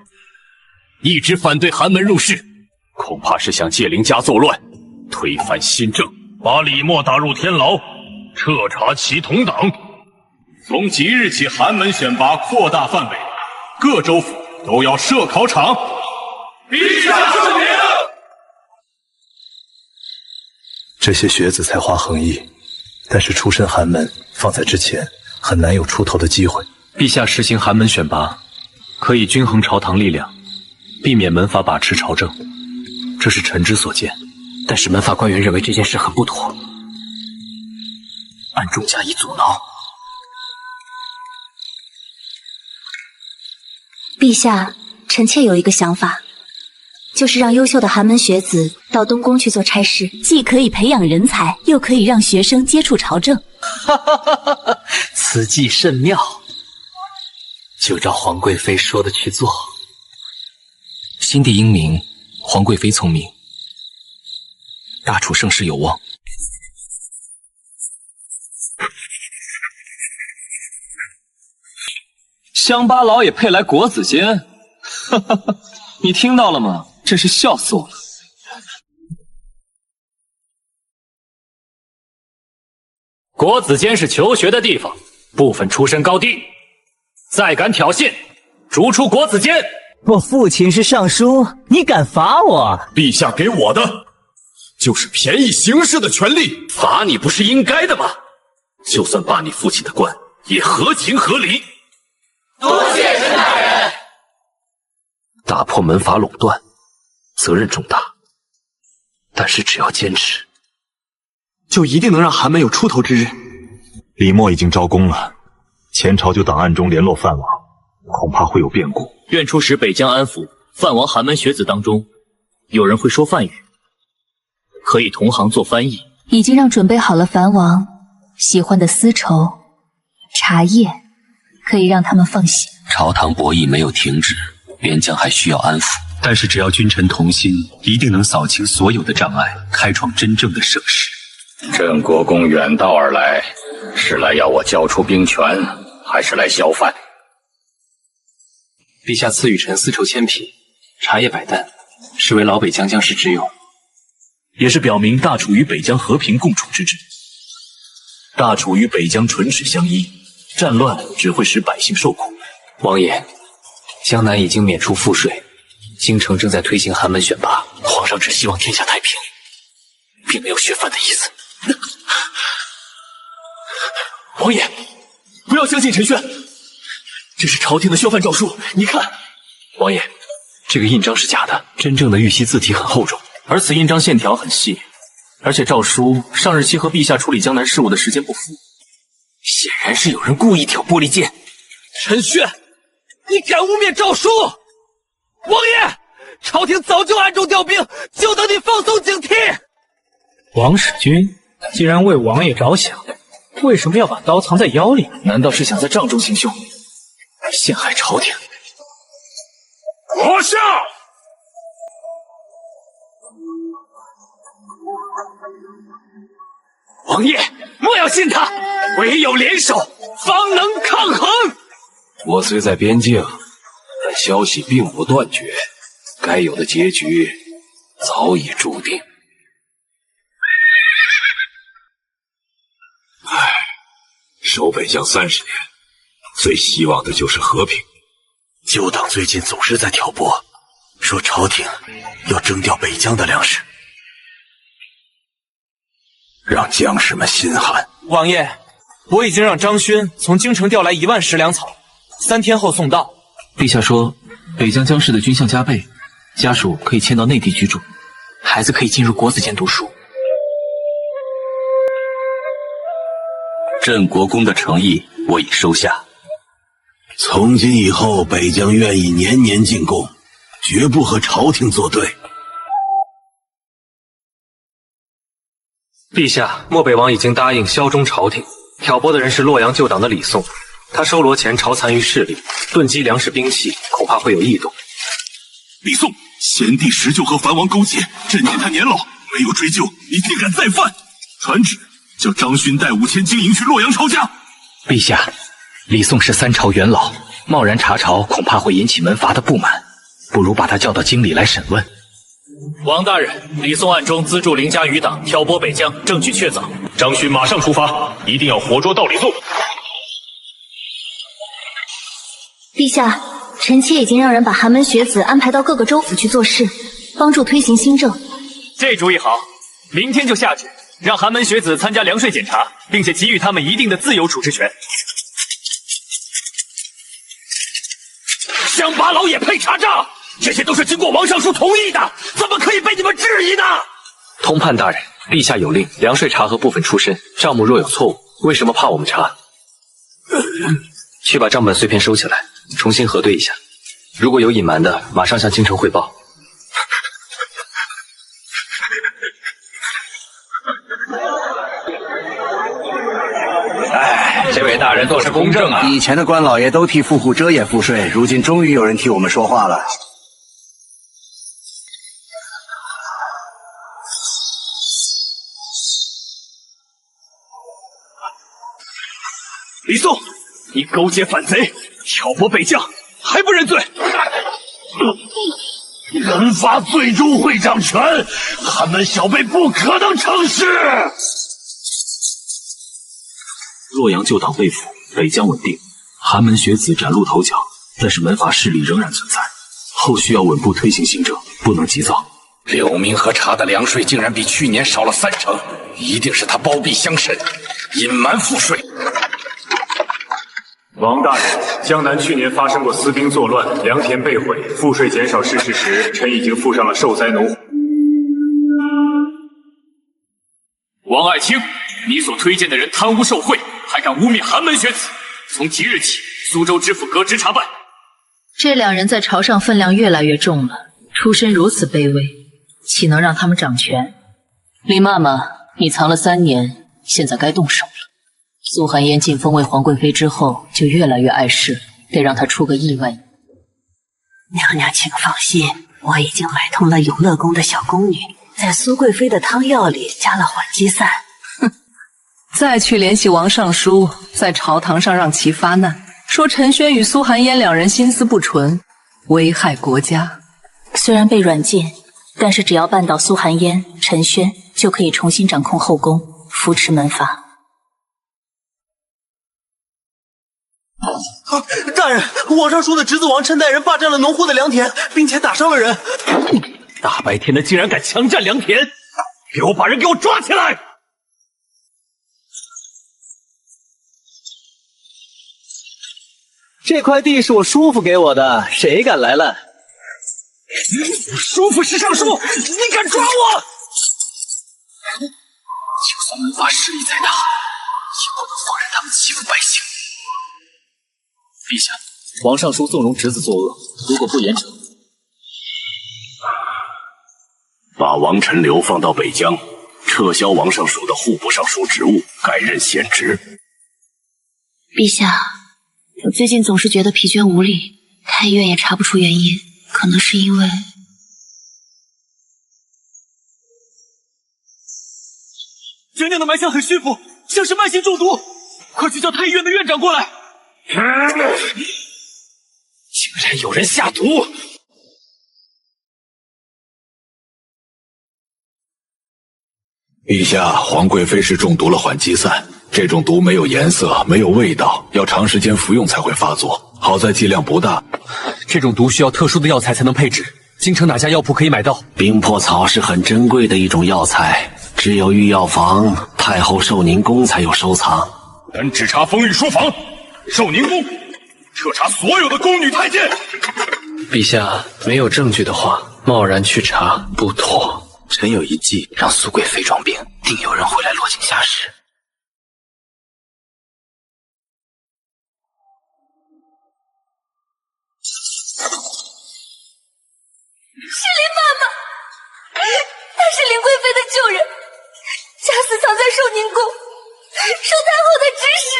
一直反对寒门入仕，恐怕是想借林家作乱，推翻新政，把李默打入天牢，彻查其同党。从即日起，寒门选拔扩大范围，各州府都要设考场。陛下圣明。这些学子才华横溢，但是出身寒门，放在之前很难有出头的机会。陛下实行寒门选拔，可以均衡朝堂力量，避免门阀把持朝政，这是臣之所见。但是门阀官员认为这件事很不妥，暗中加以阻挠。陛下，臣妾有一个想法，就是让优秀的寒门学子到东宫去做差事，既可以培养人才，又可以让学生接触朝政。此计甚妙，就照皇贵妃说的去做。新帝英明，皇贵妃聪明，大楚盛世有望。乡巴佬也配来国子监？哈哈哈，你听到了吗？真是笑死我了。国子监是求学的地方，不分出身高低。再敢挑衅，逐出国子监！我父亲是尚书，你敢罚我？陛下给我的就是便宜行事的权利，罚你不是应该的吗？就算罢你父亲的官，也合情合理。多谢陈大人。打破门阀垄断，责任重大，但是只要坚持，就一定能让寒门有出头之日。李默已经招供了，前朝就档案中联络范王，恐怕会有变故。愿出使北疆安抚范王寒门学子当中，有人会说梵语，可以同行做翻译。已经让准备好了樊王喜欢的丝绸、茶叶，可以让他们放心。朝堂博弈没有停止，边疆还需要安抚，但是只要君臣同心，一定能扫清所有的障碍，开创真正的盛世。郑国公远道而来，是来要我交出兵权，还是来削藩？陛下赐予臣丝绸千匹，茶叶100担，是为老北疆将士之用，也是表明大楚与北疆和平共处之志。大楚与北疆唇齿相依，战乱只会使百姓受苦。王爷，江南已经免除赋税，京城正在推行寒门选拔，皇上只希望天下太平，并没有削藩的意思。王爷，不要相信陈轩，这是朝廷的削藩诏书。你看，王爷，这个印章是假的，真正的玉玺字体很厚重，而此印章线条很细，而且诏书上日期和陛下处理江南事务的时间不符，显然是有人故意挑拨离间。陈轩，你敢污蔑诏书！王爷，朝廷早就暗中调兵，就等你放松警惕。王使君既然为王爷着想，为什么要把刀藏在腰里？难道是想在帐中行凶，陷害朝廷？阁下！王爷，莫要信他，唯有联手，方能抗衡。我虽在边境，但消息并不断绝，该有的结局早已注定。守北疆30年，最希望的就是和平。旧党最近总是在挑拨，说朝廷要征调北疆的粮食，让将士们心寒。王爷，我已经让张勋从京城调来1万石粮草，3天后送到。陛下说，北疆将士的军饷加倍，家属可以迁到内地居住，孩子可以进入国子监读书。郑国公的诚意我已收下，从今以后，北疆愿意年年进贡，绝不和朝廷作对。陛下，漠北王已经答应效忠朝廷，挑拨的人是洛阳旧党的李宋，他收罗前朝残余势力，囤积粮食兵器，恐怕会有异动。李宋，先帝石就和樊王勾结，朕见他年老，没有追究，你竟敢再犯！传旨，叫张勋带5000精营去洛阳抄家。陛下，李宋是3朝元老，贸然查朝，恐怕会引起门阀的不满，不如把他叫到京里来审问。王大人，李宋暗中资助林家余党挑拨北疆，证据确凿。张勋马上出发，一定要活捉到李宋。陛下，臣妾已经让人把寒门学子安排到各个州府去做事，帮助推行新政。这主意好，明天就下旨，让寒门学子参加粮税检查，并且给予他们一定的自由处置权。乡巴佬也配查账？这些都是经过王尚书同意的，怎么可以被你们质疑呢？通判大人，陛下有令，粮税查核部分出身，账目若有错误，为什么怕我们查？去把账本碎片收起来，重新核对一下，如果有隐瞒的，马上向京城汇报。这位大人做事公正啊！以前的官老爷都替富户遮掩赋税，如今终于有人替我们说话了。李宋，你勾结反贼，挑拨北疆，还不认罪？门阀最终会掌权，寒门小辈不可能成事。洛阳旧党被俘，北疆稳定，寒门学子崭露头角，但是门阀势力仍然存在，后续要稳步推行新政，不能急躁。柳明和茶的粮税竟然比去年少了30%，一定是他包庇乡绅，隐瞒赋税。王大人，江南去年发生过私兵作乱，良田被毁，赋税减少是事实，臣已经附上了受灾农。王爱卿，你所推荐的人贪污受贿，还敢污蔑寒门学子，从即日起，苏州知府革职查办。这两人在朝上分量越来越重了，出身如此卑微，岂能让他们掌权？林妈妈，你藏了3年，现在该动手了。苏寒烟晋封为皇贵妃之后，就越来越碍事，得让她出个意外。娘娘请放心，我已经买通了永乐宫的小宫女，在苏贵妃的汤药里加了缓积散。哼，再去联系王尚书，在朝堂上让其发难，说陈轩与苏寒烟两人心思不纯，危害国家。虽然被软禁，但是只要扳倒苏寒烟、陈轩，就可以重新掌控后宫，扶持门阀。大人，王尚书的侄子王琛带人霸占了农户的良田，并且打伤了人。大白天的竟然敢强占良田，给我把人给我抓起来！这块地是我叔父给我的，谁敢来了？叔父是尚书，你敢抓我？就算门阀势力再大，也不能放任他们欺负百姓。陛下，王尚书纵容侄子作恶，如果不严惩，把王晨流放到北疆，撤销王尚书的户部尚书职务，改任闲职。陛下，我最近总是觉得疲倦无力，太医院也查不出原因，可能是因为……娘娘的脉象很虚浮，像是慢性中毒，快去叫太医院的院长过来。竟然有人下毒！陛下，皇贵妃是中毒了缓积散，这种毒没有颜色，没有味道，要长时间服用才会发作。好在剂量不大。这种毒需要特殊的药材才能配制，京城哪家药铺可以买到？冰魄草是很珍贵的一种药材，只有御药房、太后寿宁宫才有收藏。敢指查丰裕书房、寿宁宫，彻查所有的宫女太监。陛下，没有证据的话，贸然去查不妥。臣有一计，让苏贵妃装病，定有人会来落井下石。是林妈妈，她是林贵妃的旧人，家私藏在寿宁宫，受太后的指使。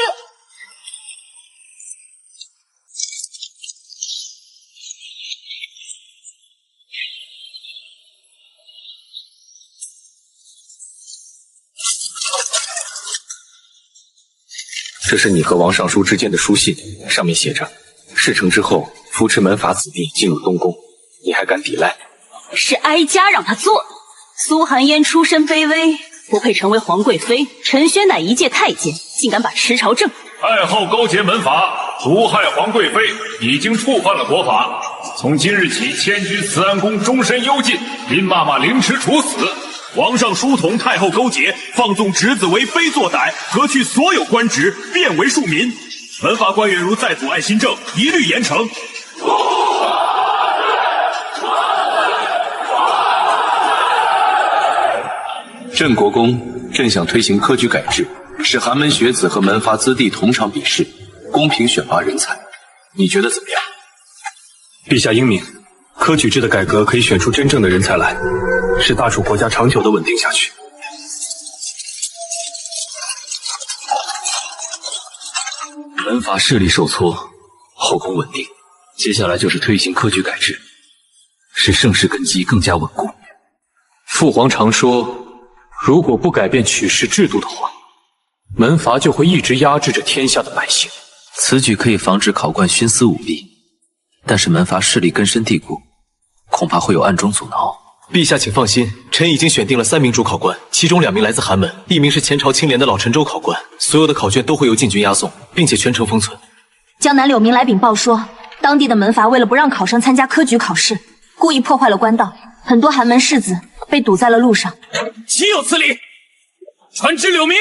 这是你和王尚书之间的书信，上面写着：事成之后，扶持门阀子弟进入东宫，你还敢抵赖？是哀家让他做的。苏寒烟出身卑微，不配成为皇贵妃。陈轩乃一介太监，竟敢把持朝政。太后勾结门阀，毒害皇贵妃，已经触犯了国法。从今日起，迁居慈安宫，终身幽禁。林妈妈凌迟处死。皇上书同太后勾结，放纵侄子为非作歹，革去所有官职，变为庶民。门阀官员如再阻碍新政，一律严惩。镇国公正想推行科举改制，使寒门学子和门阀子弟同场比试，公平选拔人才，你觉得怎么样？陛下英明，科举制的改革可以选出真正的人才来，使大楚国家长久的稳定下去。门阀势力受挫，后宫稳定，接下来就是推行科举改制，使盛世根基更加稳固。父皇常说，如果不改变取士制度的话，门阀就会一直压制着天下的百姓，此举可以防止考官徇私舞弊，但是门阀势力根深蒂固，恐怕会有暗中阻挠。陛下请放心，臣已经选定了3名主考官，其中2名来自寒门，1名是前朝清廉的老陈州考官。所有的考卷都会由禁军押送，并且全程封存。江南柳明来禀报说，当地的门阀为了不让考生参加科举考试，故意破坏了官道，很多寒门士子被堵在了路上。岂有此理！传旨柳明，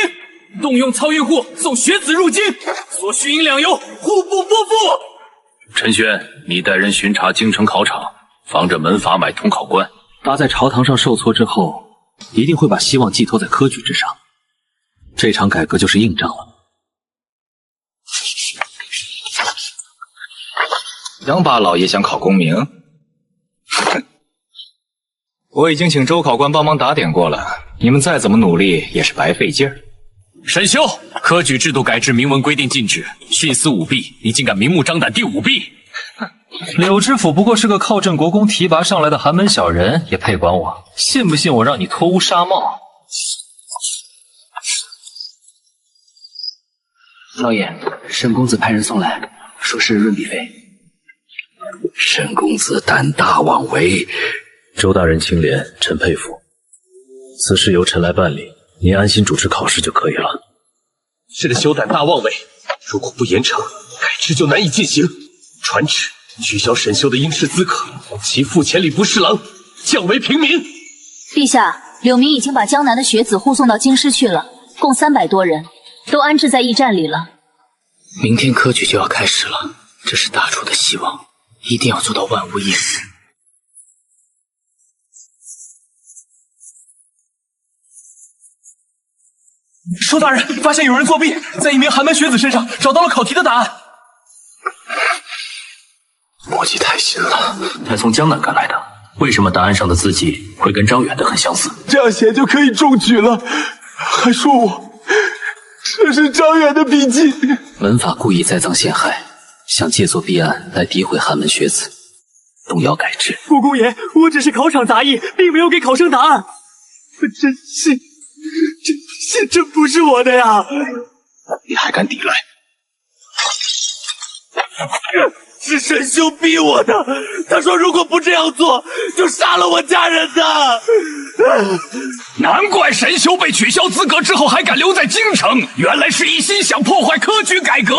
动用漕运户送学子入京，所需银两由户部拨付。陈轩，你带人巡查京城考场，防着门阀买通考官。他在朝堂上受挫之后，一定会把希望寄托在科举之上。这场改革就是硬仗了。杨八老爷想考功名，我已经请周考官帮忙打点过了，你们再怎么努力也是白费劲儿。沈修，科举制度改制明文规定禁止徇私舞弊，你竟敢明目张胆地舞弊！柳知府不过是个靠镇国公提拔上来的寒门小人，也配管我？信不信我让你脱乌纱帽？老爷，沈公子派人送来，说是润笔费。沈公子胆大妄为，周大人清廉，臣佩服。此事由臣来办理，您安心主持考试就可以了。沈修胆大妄为，如果不严惩，改制就难以进行。传旨取消沈修的应试资格，其父千里不侍郎，降为平民。陛下，柳明已经把江南的学子护送到京师去了，共300多人，都安置在驿站里了。明天科举就要开始了，这是大楚的希望，一定要做到万无一失。收大人，发现有人作弊，在一名寒门学子身上找到了考题的答案。墨迹太新了，他从江南赶来的，为什么答案上的字迹会跟张远的很相似？这样写就可以中举了，还说我这是张远的笔记。门阀故意栽赃陷害，想借作弊案来诋毁寒门学子，动摇改制。国公爷，我只是考场杂役，并没有给考生答案。这不是我的呀！你还敢抵赖？是沈修逼我的，他说如果不这样做，就杀了我家人的。难怪沈修被取消资格之后还敢留在京城，原来是一心想破坏科举改革。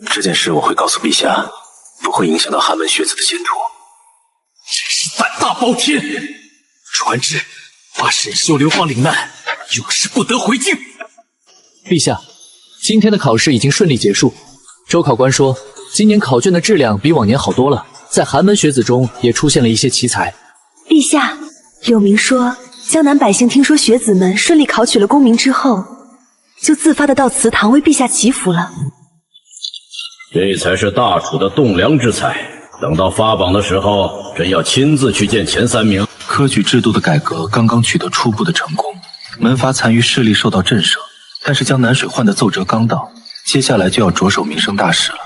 这件事我会告诉陛下，不会影响到寒门学子的前途。真是胆大包天！传旨，把沈修流放岭南，永世不得回京。陛下，今天的考试已经顺利结束。周考官说，今年考卷的质量比往年好多了，在寒门学子中也出现了一些奇才。陛下，柳明说，江南百姓听说学子们顺利考取了功名之后，就自发的到祠堂为陛下祈福了。这才是大楚的栋梁之才。等到发榜的时候，朕要亲自去见前3名。科举制度的改革刚刚取得初步的成功，门阀残余势力受到震慑，但是江南水患的奏折刚到，接下来就要着手民生大事了。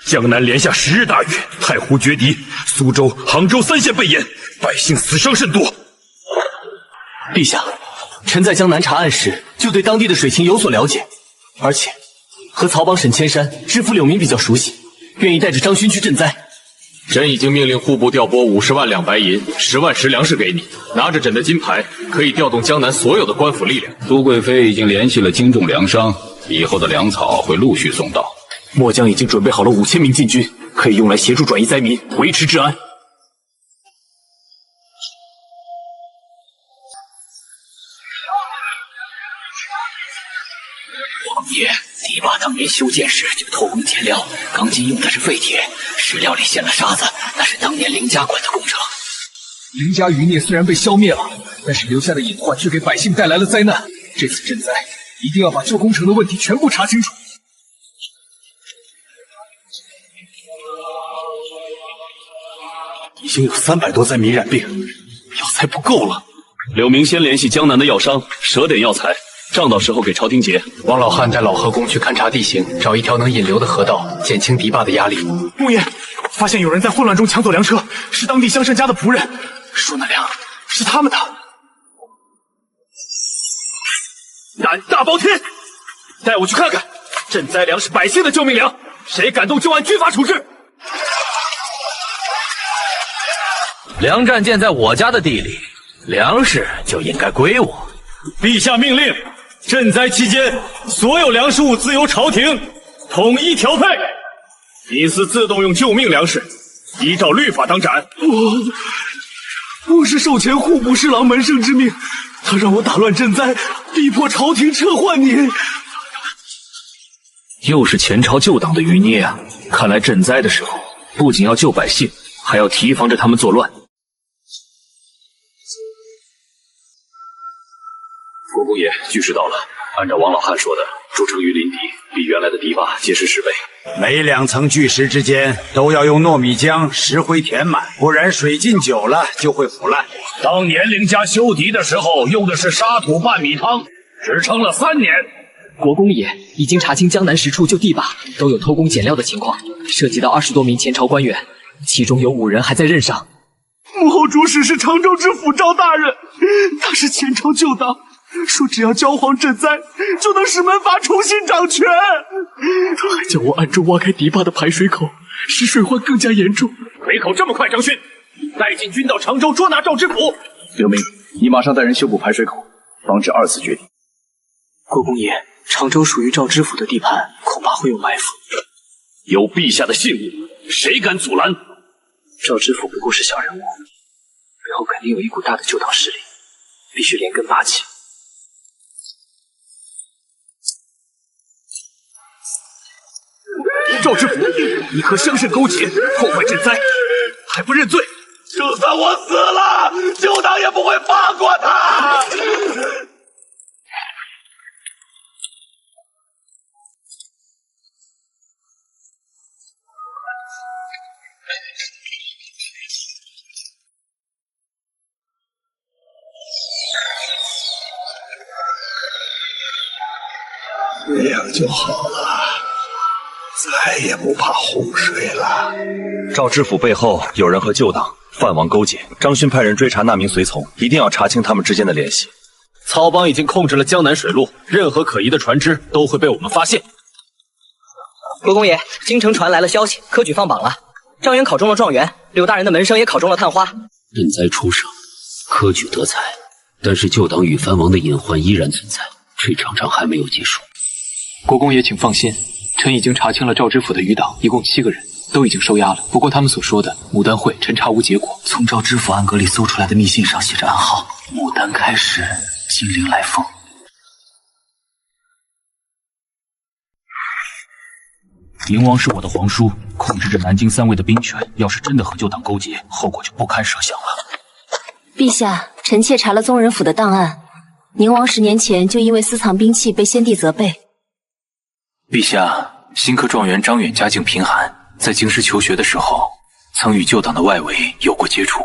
江南连下10日大雨，太湖决堤，苏州、杭州3县被淹，百姓死伤甚多。陛下，臣在江南查案时就对当地的水情有所了解，而且和曹帮沈千山、知府柳明比较熟悉，愿意带着张勋去赈灾。朕已经命令户部调拨50万两白银、10万石粮食给你，拿着朕的金牌，可以调动江南所有的官府力量。苏贵妃已经联系了京众粮商，以后的粮草会陆续送到。末将已经准备好了5000名禁军，可以用来协助转移灾民，维持治安。王爷，堤坝当年修建时就偷工减料，钢筋用的是废铁，石料里陷了沙子，那是当年林家管的工程。林家余孽虽然被消灭了，但是留下的隐患却给百姓带来了灾难。这次赈灾一定要把旧工程的问题全部查清楚。已经有300多灾民染病，药材不够了。柳明先联系江南的药商，赊点药材，账到时候给朝廷结。王老汉带老河工去勘察地形，找一条能引流的河道，减轻堤坝的压力。穆爷，发现有人在混乱中抢走粮车，是当地乡绅家的仆人，说那粮是他们的。胆大包天！带我去看看，赈灾粮是百姓的救命粮，谁敢动就按军法处置。粮站建在我家的地里，粮食就应该归我。陛下命令，赈灾期间所有粮食物自由朝廷统一调配，疑似自动用救命粮食，依照律法当斩。我是授前户部侍郎门生之命，他让我打乱赈灾，逼迫朝廷撤换您。又是前朝旧党的余孽啊！看来赈灾的时候，不仅要救百姓，还要提防着他们作乱。国公爷，巨事到了。按照王老汉说的，筑城于林底，比原来的堤坝结实10倍。每2层巨石之间都要用糯米浆、石灰填满，不然水浸久了就会腐烂。当年凌家修堤的时候，用的是沙土拌米汤，只撑了3年。国公爷已经查清江南10处旧堤坝都有偷工减料的情况，涉及到20多名前朝官员，其中有5人还在任上。幕后主使是常州知府赵大人，他是前朝旧党，说只要教皇赈灾，就能使门阀重新掌权。他还叫我暗中挖开堤坝的排水口，使水患更加严重。回口这么快，张勋，带进军到常州捉拿赵知府。刘明，你马上带人修补排水口，防止2次决堤。国公爷，常州属于赵知府的地盘，恐怕会有埋伏。有陛下的信物，谁敢阻拦？赵知府不过是小人物，背后肯定有一股大的旧党势力，必须连根拔起。赵知府，你和乡绅勾结，破坏赈灾，还不认罪？就算我死了，旧党也不会放过他。这样就好了，再也不怕洪水了。赵知府背后有人和旧党范王勾结，张勋派人追查那名随从，一定要查清他们之间的联系。曹帮已经控制了江南水路，任何可疑的船只都会被我们发现。国公爷，京城传来了消息，科举放榜了，张元考中了状元，柳大人的门生也考中了探花。赈灾出省，科举得才，但是旧党与藩王的隐患依然存在，这场仗还没有结束。国公爷请放心，臣已经查清了赵知府的余党，一共7个人，都已经收押了。不过他们所说的牡丹会，臣查无结果。从赵知府暗格里搜出来的密信上写着暗号：牡丹开时，精灵来奉。宁王是我的皇叔，控制着南京3卫的兵权，要是真的和旧党勾结，后果就不堪设想了。陛下，臣妾查了宗人府的档案，宁王10年前就因为私藏兵器被先帝责备。陛下，新科状元张远家境贫寒，在京师求学的时候，曾与旧党的外围有过接触。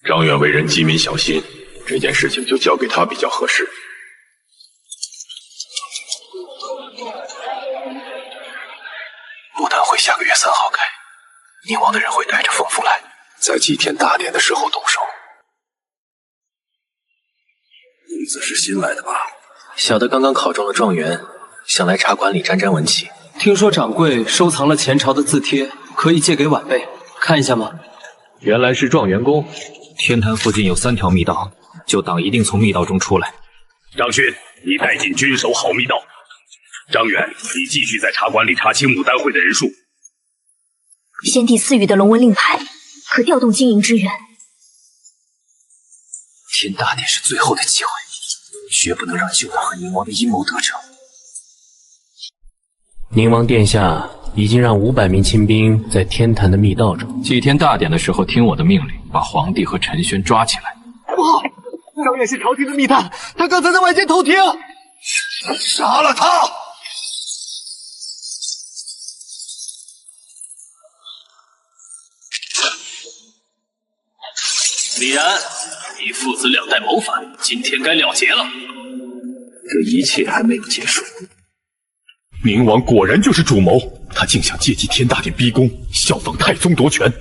张远为人机敏小心，这件事情就交给他比较合适。牡丹会下个月3号开，宁王的人会带着凤符来，在祭天大典的时候动手。公子是新来的吧？小的刚刚考中了状元，想来茶馆里沾沾文气。听说掌柜收藏了前朝的字帖，可以借给晚辈看一下吗？原来是状元宫。天坛附近有3条密道，旧党一定从密道中出来。张勋，你带进军守好密道。张远，你继续在茶馆里查清牡丹会的人数。先帝赐予的龙纹令牌，可调动经营支援。天大典是最后的机会，绝不能让旧党和宁王的阴谋得逞。宁王殿下已经让500名亲兵在天坛的密道中。祭天大典的时候，听我的命令，把皇帝和陈轩抓起来。不好，张远是朝廷的密探，他刚才在外间偷听。杀了他！李然，你父子2代谋反，今天该了结了。这一切还没有结束。宁王果然就是主谋，他竟想借祭天大典逼宫，效仿太宗夺权。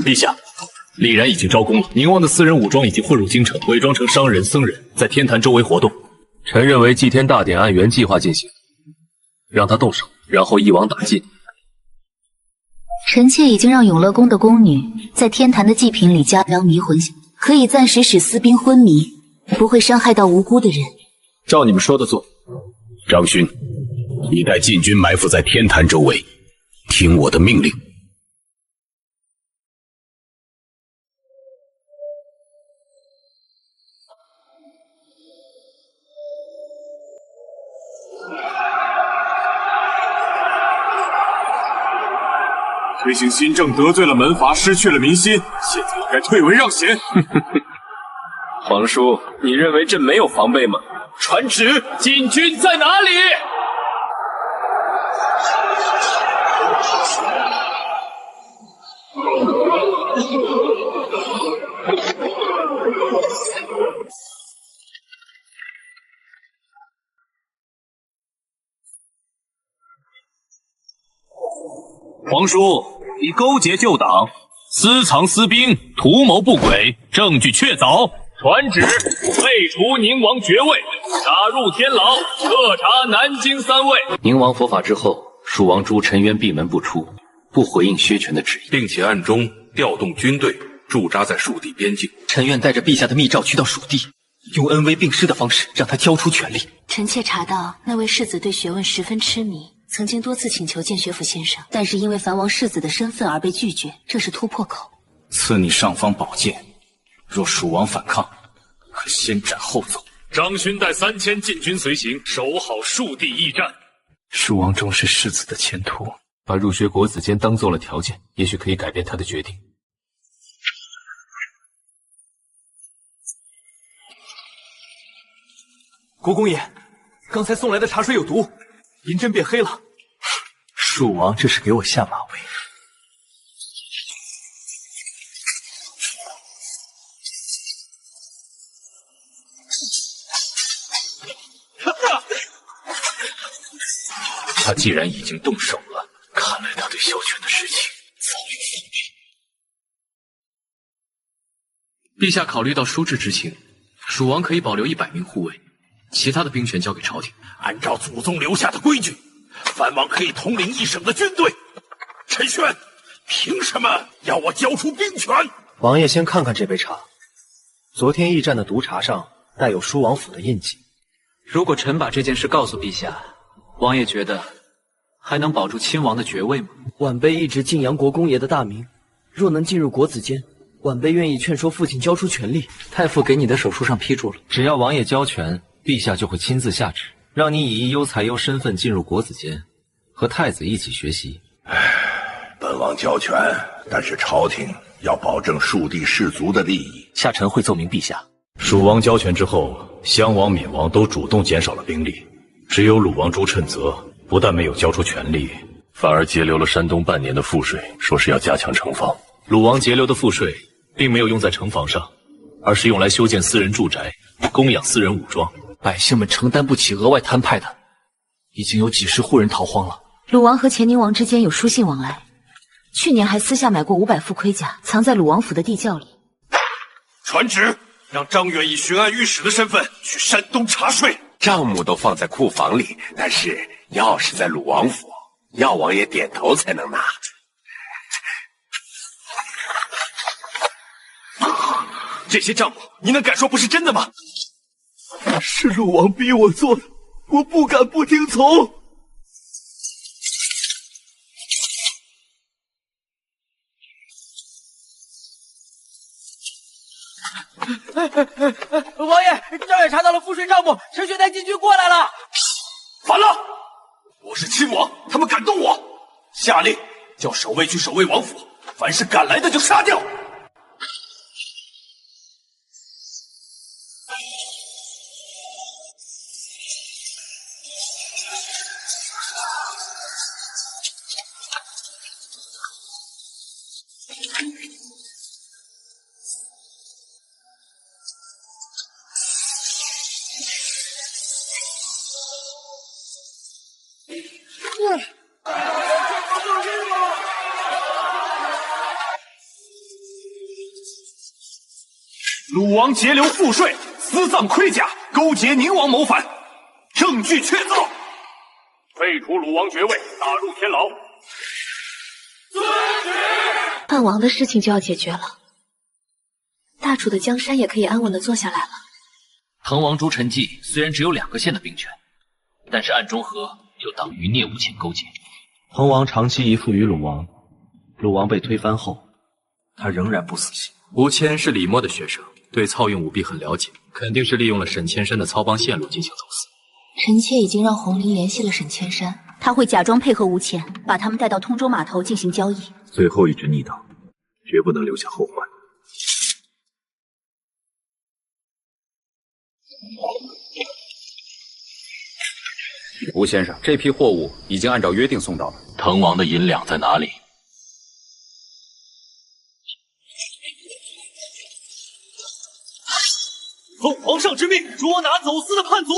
陛下，李然已经招供了，宁王的私人武装已经混入京城，伪装成商人、僧人，在天坛周围活动。臣认为祭天大典按原计划进行，让他动手，然后一网打尽。臣妾已经让永乐宫的宫女在天坛的祭品里加疗迷魂香，可以暂时使私兵昏迷，不会伤害到无辜的人。照你们说的做。张勋，你带禁军埋伏在天坛周围，听我的命令。推行新政得罪了门阀，失去了民心，现在应该退位让贤。皇叔，你认为朕没有防备吗？传旨，禁军在哪里？皇叔，你勾结旧党，私藏私兵，图谋不轨，证据确凿。传旨，废除宁王爵位，打入天牢，彻查南京3位。宁王佛法之后，蜀王朱沉冤闭门不出，不回应薛权的旨意，并且暗中调动军队驻扎在蜀地边境。臣愿带着陛下的密诏去到蜀地，用恩威并施的方式让他交出权力。臣妾查到那位世子对学问十分痴迷，曾经多次请求见学府先生，但是因为藩王世子的身份而被拒绝，这是突破口。赐你尚方宝剑，若蜀王反抗，可先斩后奏。张勋带3000禁军随行，守好蜀地驿站。蜀王重视世子的前途，把入学国子监当做了条件，也许可以改变他的决定。国公爷，刚才送来的茶水有毒，银针变黑了。蜀王这是给我下马威。他既然已经动手了，看来他对萧权的事情早有防备。陛下考虑到叔侄之情，蜀王可以保留100名护卫，其他的兵权交给朝廷。按照祖宗留下的规矩，藩王可以统领一省的军队。陈轩，凭什么要我交出兵权？王爷先看看这杯茶，昨天驿站的毒茶上带有舒王府的印记。如果臣把这件事告诉陛下，王爷觉得还能保住亲王的爵位吗？晚辈一直敬仰国公爷的大名，若能进入国子监，晚辈愿意劝说父亲交出权力。太傅给你的手书上批注了，只要王爷交权，陛下就会亲自下旨，让你以一优才优身份进入国子监，和太子一起学习。本王交权，但是朝廷要保证蜀地士族的利益。下臣会奏明陛下。蜀王交权之后，襄王、闵王都主动减少了兵力，只有鲁王朱趁泽不但没有交出权力，反而截留了山东半年的赋税，说是要加强城防。鲁王截留的赋税并没有用在城防上，而是用来修建私人住宅，供养私人武装。百姓们承担不起额外摊派的，已经有几十户人逃荒了。鲁王和前宁王之间有书信往来，去年还私下买过500副盔甲，藏在鲁王府的地窖里。传旨，让张远以巡按御史的身份去山东查税。账目都放在库房里，但是钥匙在鲁王府，耀王爷点头才能拿。这些账目，你能敢说不是真的吗？是鲁王逼我做的，我不敢不听从。王爷，张远查到了赋税账目，陈玄带禁军过来了。反了！我是亲王，他们敢动我！下令叫守卫去守卫王府，凡是赶来的就杀掉。鲁王节流赋税，私葬盔甲，勾结宁王谋反，证据确凿。废除鲁王爵位，打入天牢。范王的事情就要解决了，大楚的江山也可以安稳的坐下来了。滕王朱宸济虽然只有2个县的兵权，但是暗中和就等于聂无谦勾结。滕王长期依附于鲁王，鲁王被推翻后，他仍然不死心。吴谦是李默的学生，对操运舞弊很了解，肯定是利用了沈千山的操帮线路进行走私。臣妾已经让红绫联系了沈千山，他会假装配合吴谦，把他们带到通州码头进行交易。最后一支逆党，绝不能留下后患。吴先生，这批货物已经按照约定送到了。滕王的银两在哪里？奉皇上之命，捉拿走私的叛族。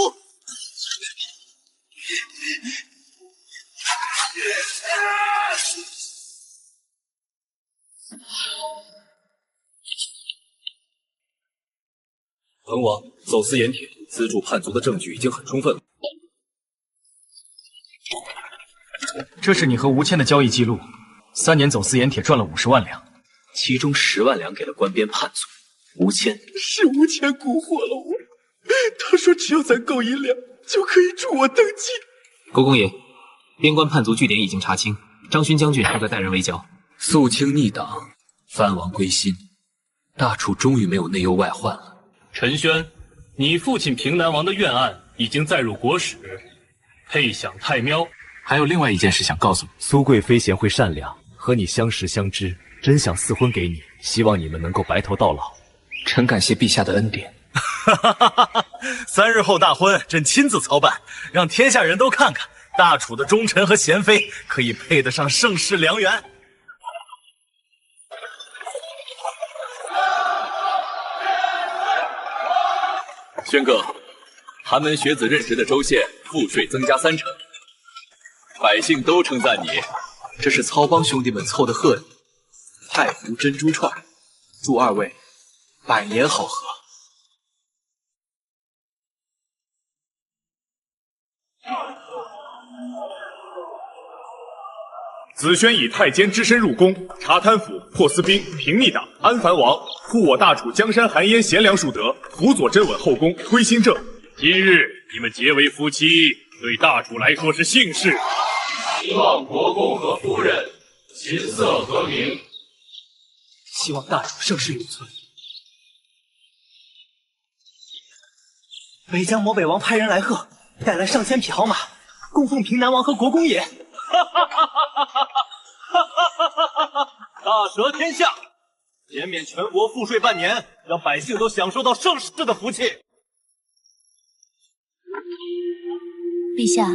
滕王，走私盐铁、资助叛族的证据已经很充分了。这是你和吴谦的交易记录，3年走私盐铁赚了50万两，其中10万两给了关边叛族。吴谦是吴谦蛊惑了我，他说只要攒够银两，就可以助我登基。国公爷，边关叛族据点已经查清，张勋将军正在带人围剿。肃清逆党，藩王归心，大楚终于没有内忧外患了。陈轩，你父亲平南王的冤案已经载入国史，配享太庙。还有另外一件事想告诉你，苏贵妃贤惠善良，和你相识相知，真想赐婚给你，希望你们能够白头到老。臣感谢陛下的恩典。3日后大婚，朕亲自操办，让天下人都看看，大楚的忠臣和贤妃可以配得上盛世良缘。宣告，寒门学子任职的州县赋税增加3成，百姓都称赞你。这是操帮兄弟们凑的贺礼，太湖珍珠串，祝2位百年好合。子轩以太监只身入宫，查贪腐、破私兵、平逆党、安藩王，护我大楚江山寒烟贤良淑德，辅佐真稳后宫，推新政。今日你们结为夫妻，对大楚来说是幸事。希望国公和夫人琴瑟和鸣，希望大楚盛世永存。北疆某北王派人来贺，带来上千匹好马，供奉平南王和国公爷。大赦天下，减免全国赋税半年，让百姓都享受到盛世的福气。陛下，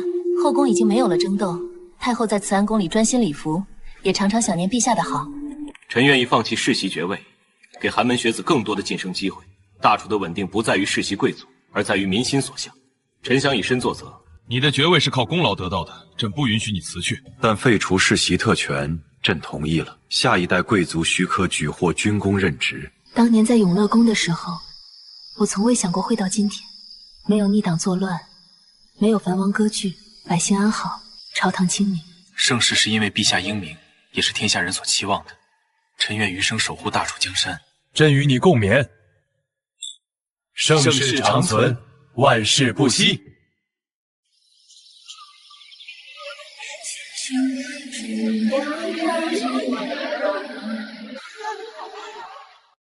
后宫已经没有了争斗，太后在慈安宫里专心礼服，也常常想念陛下的好。臣愿意放弃世袭爵位，给寒门学子更多的晋升机会。大楚的稳定不在于世袭贵族，而在于民心所向。臣想以身作则。你的爵位是靠功劳得到的，朕不允许你辞去。但废除世袭特权，朕同意了。下一代贵族许可举获军功任职。当年在永乐宫的时候，我从未想过会到今天。没有逆党作乱，没有藩王割据，百姓安好，朝堂清明。盛世是因为陛下英明，也是天下人所期望的。臣愿余生守护大楚江山。朕与你共勉。盛世长存，万世不息。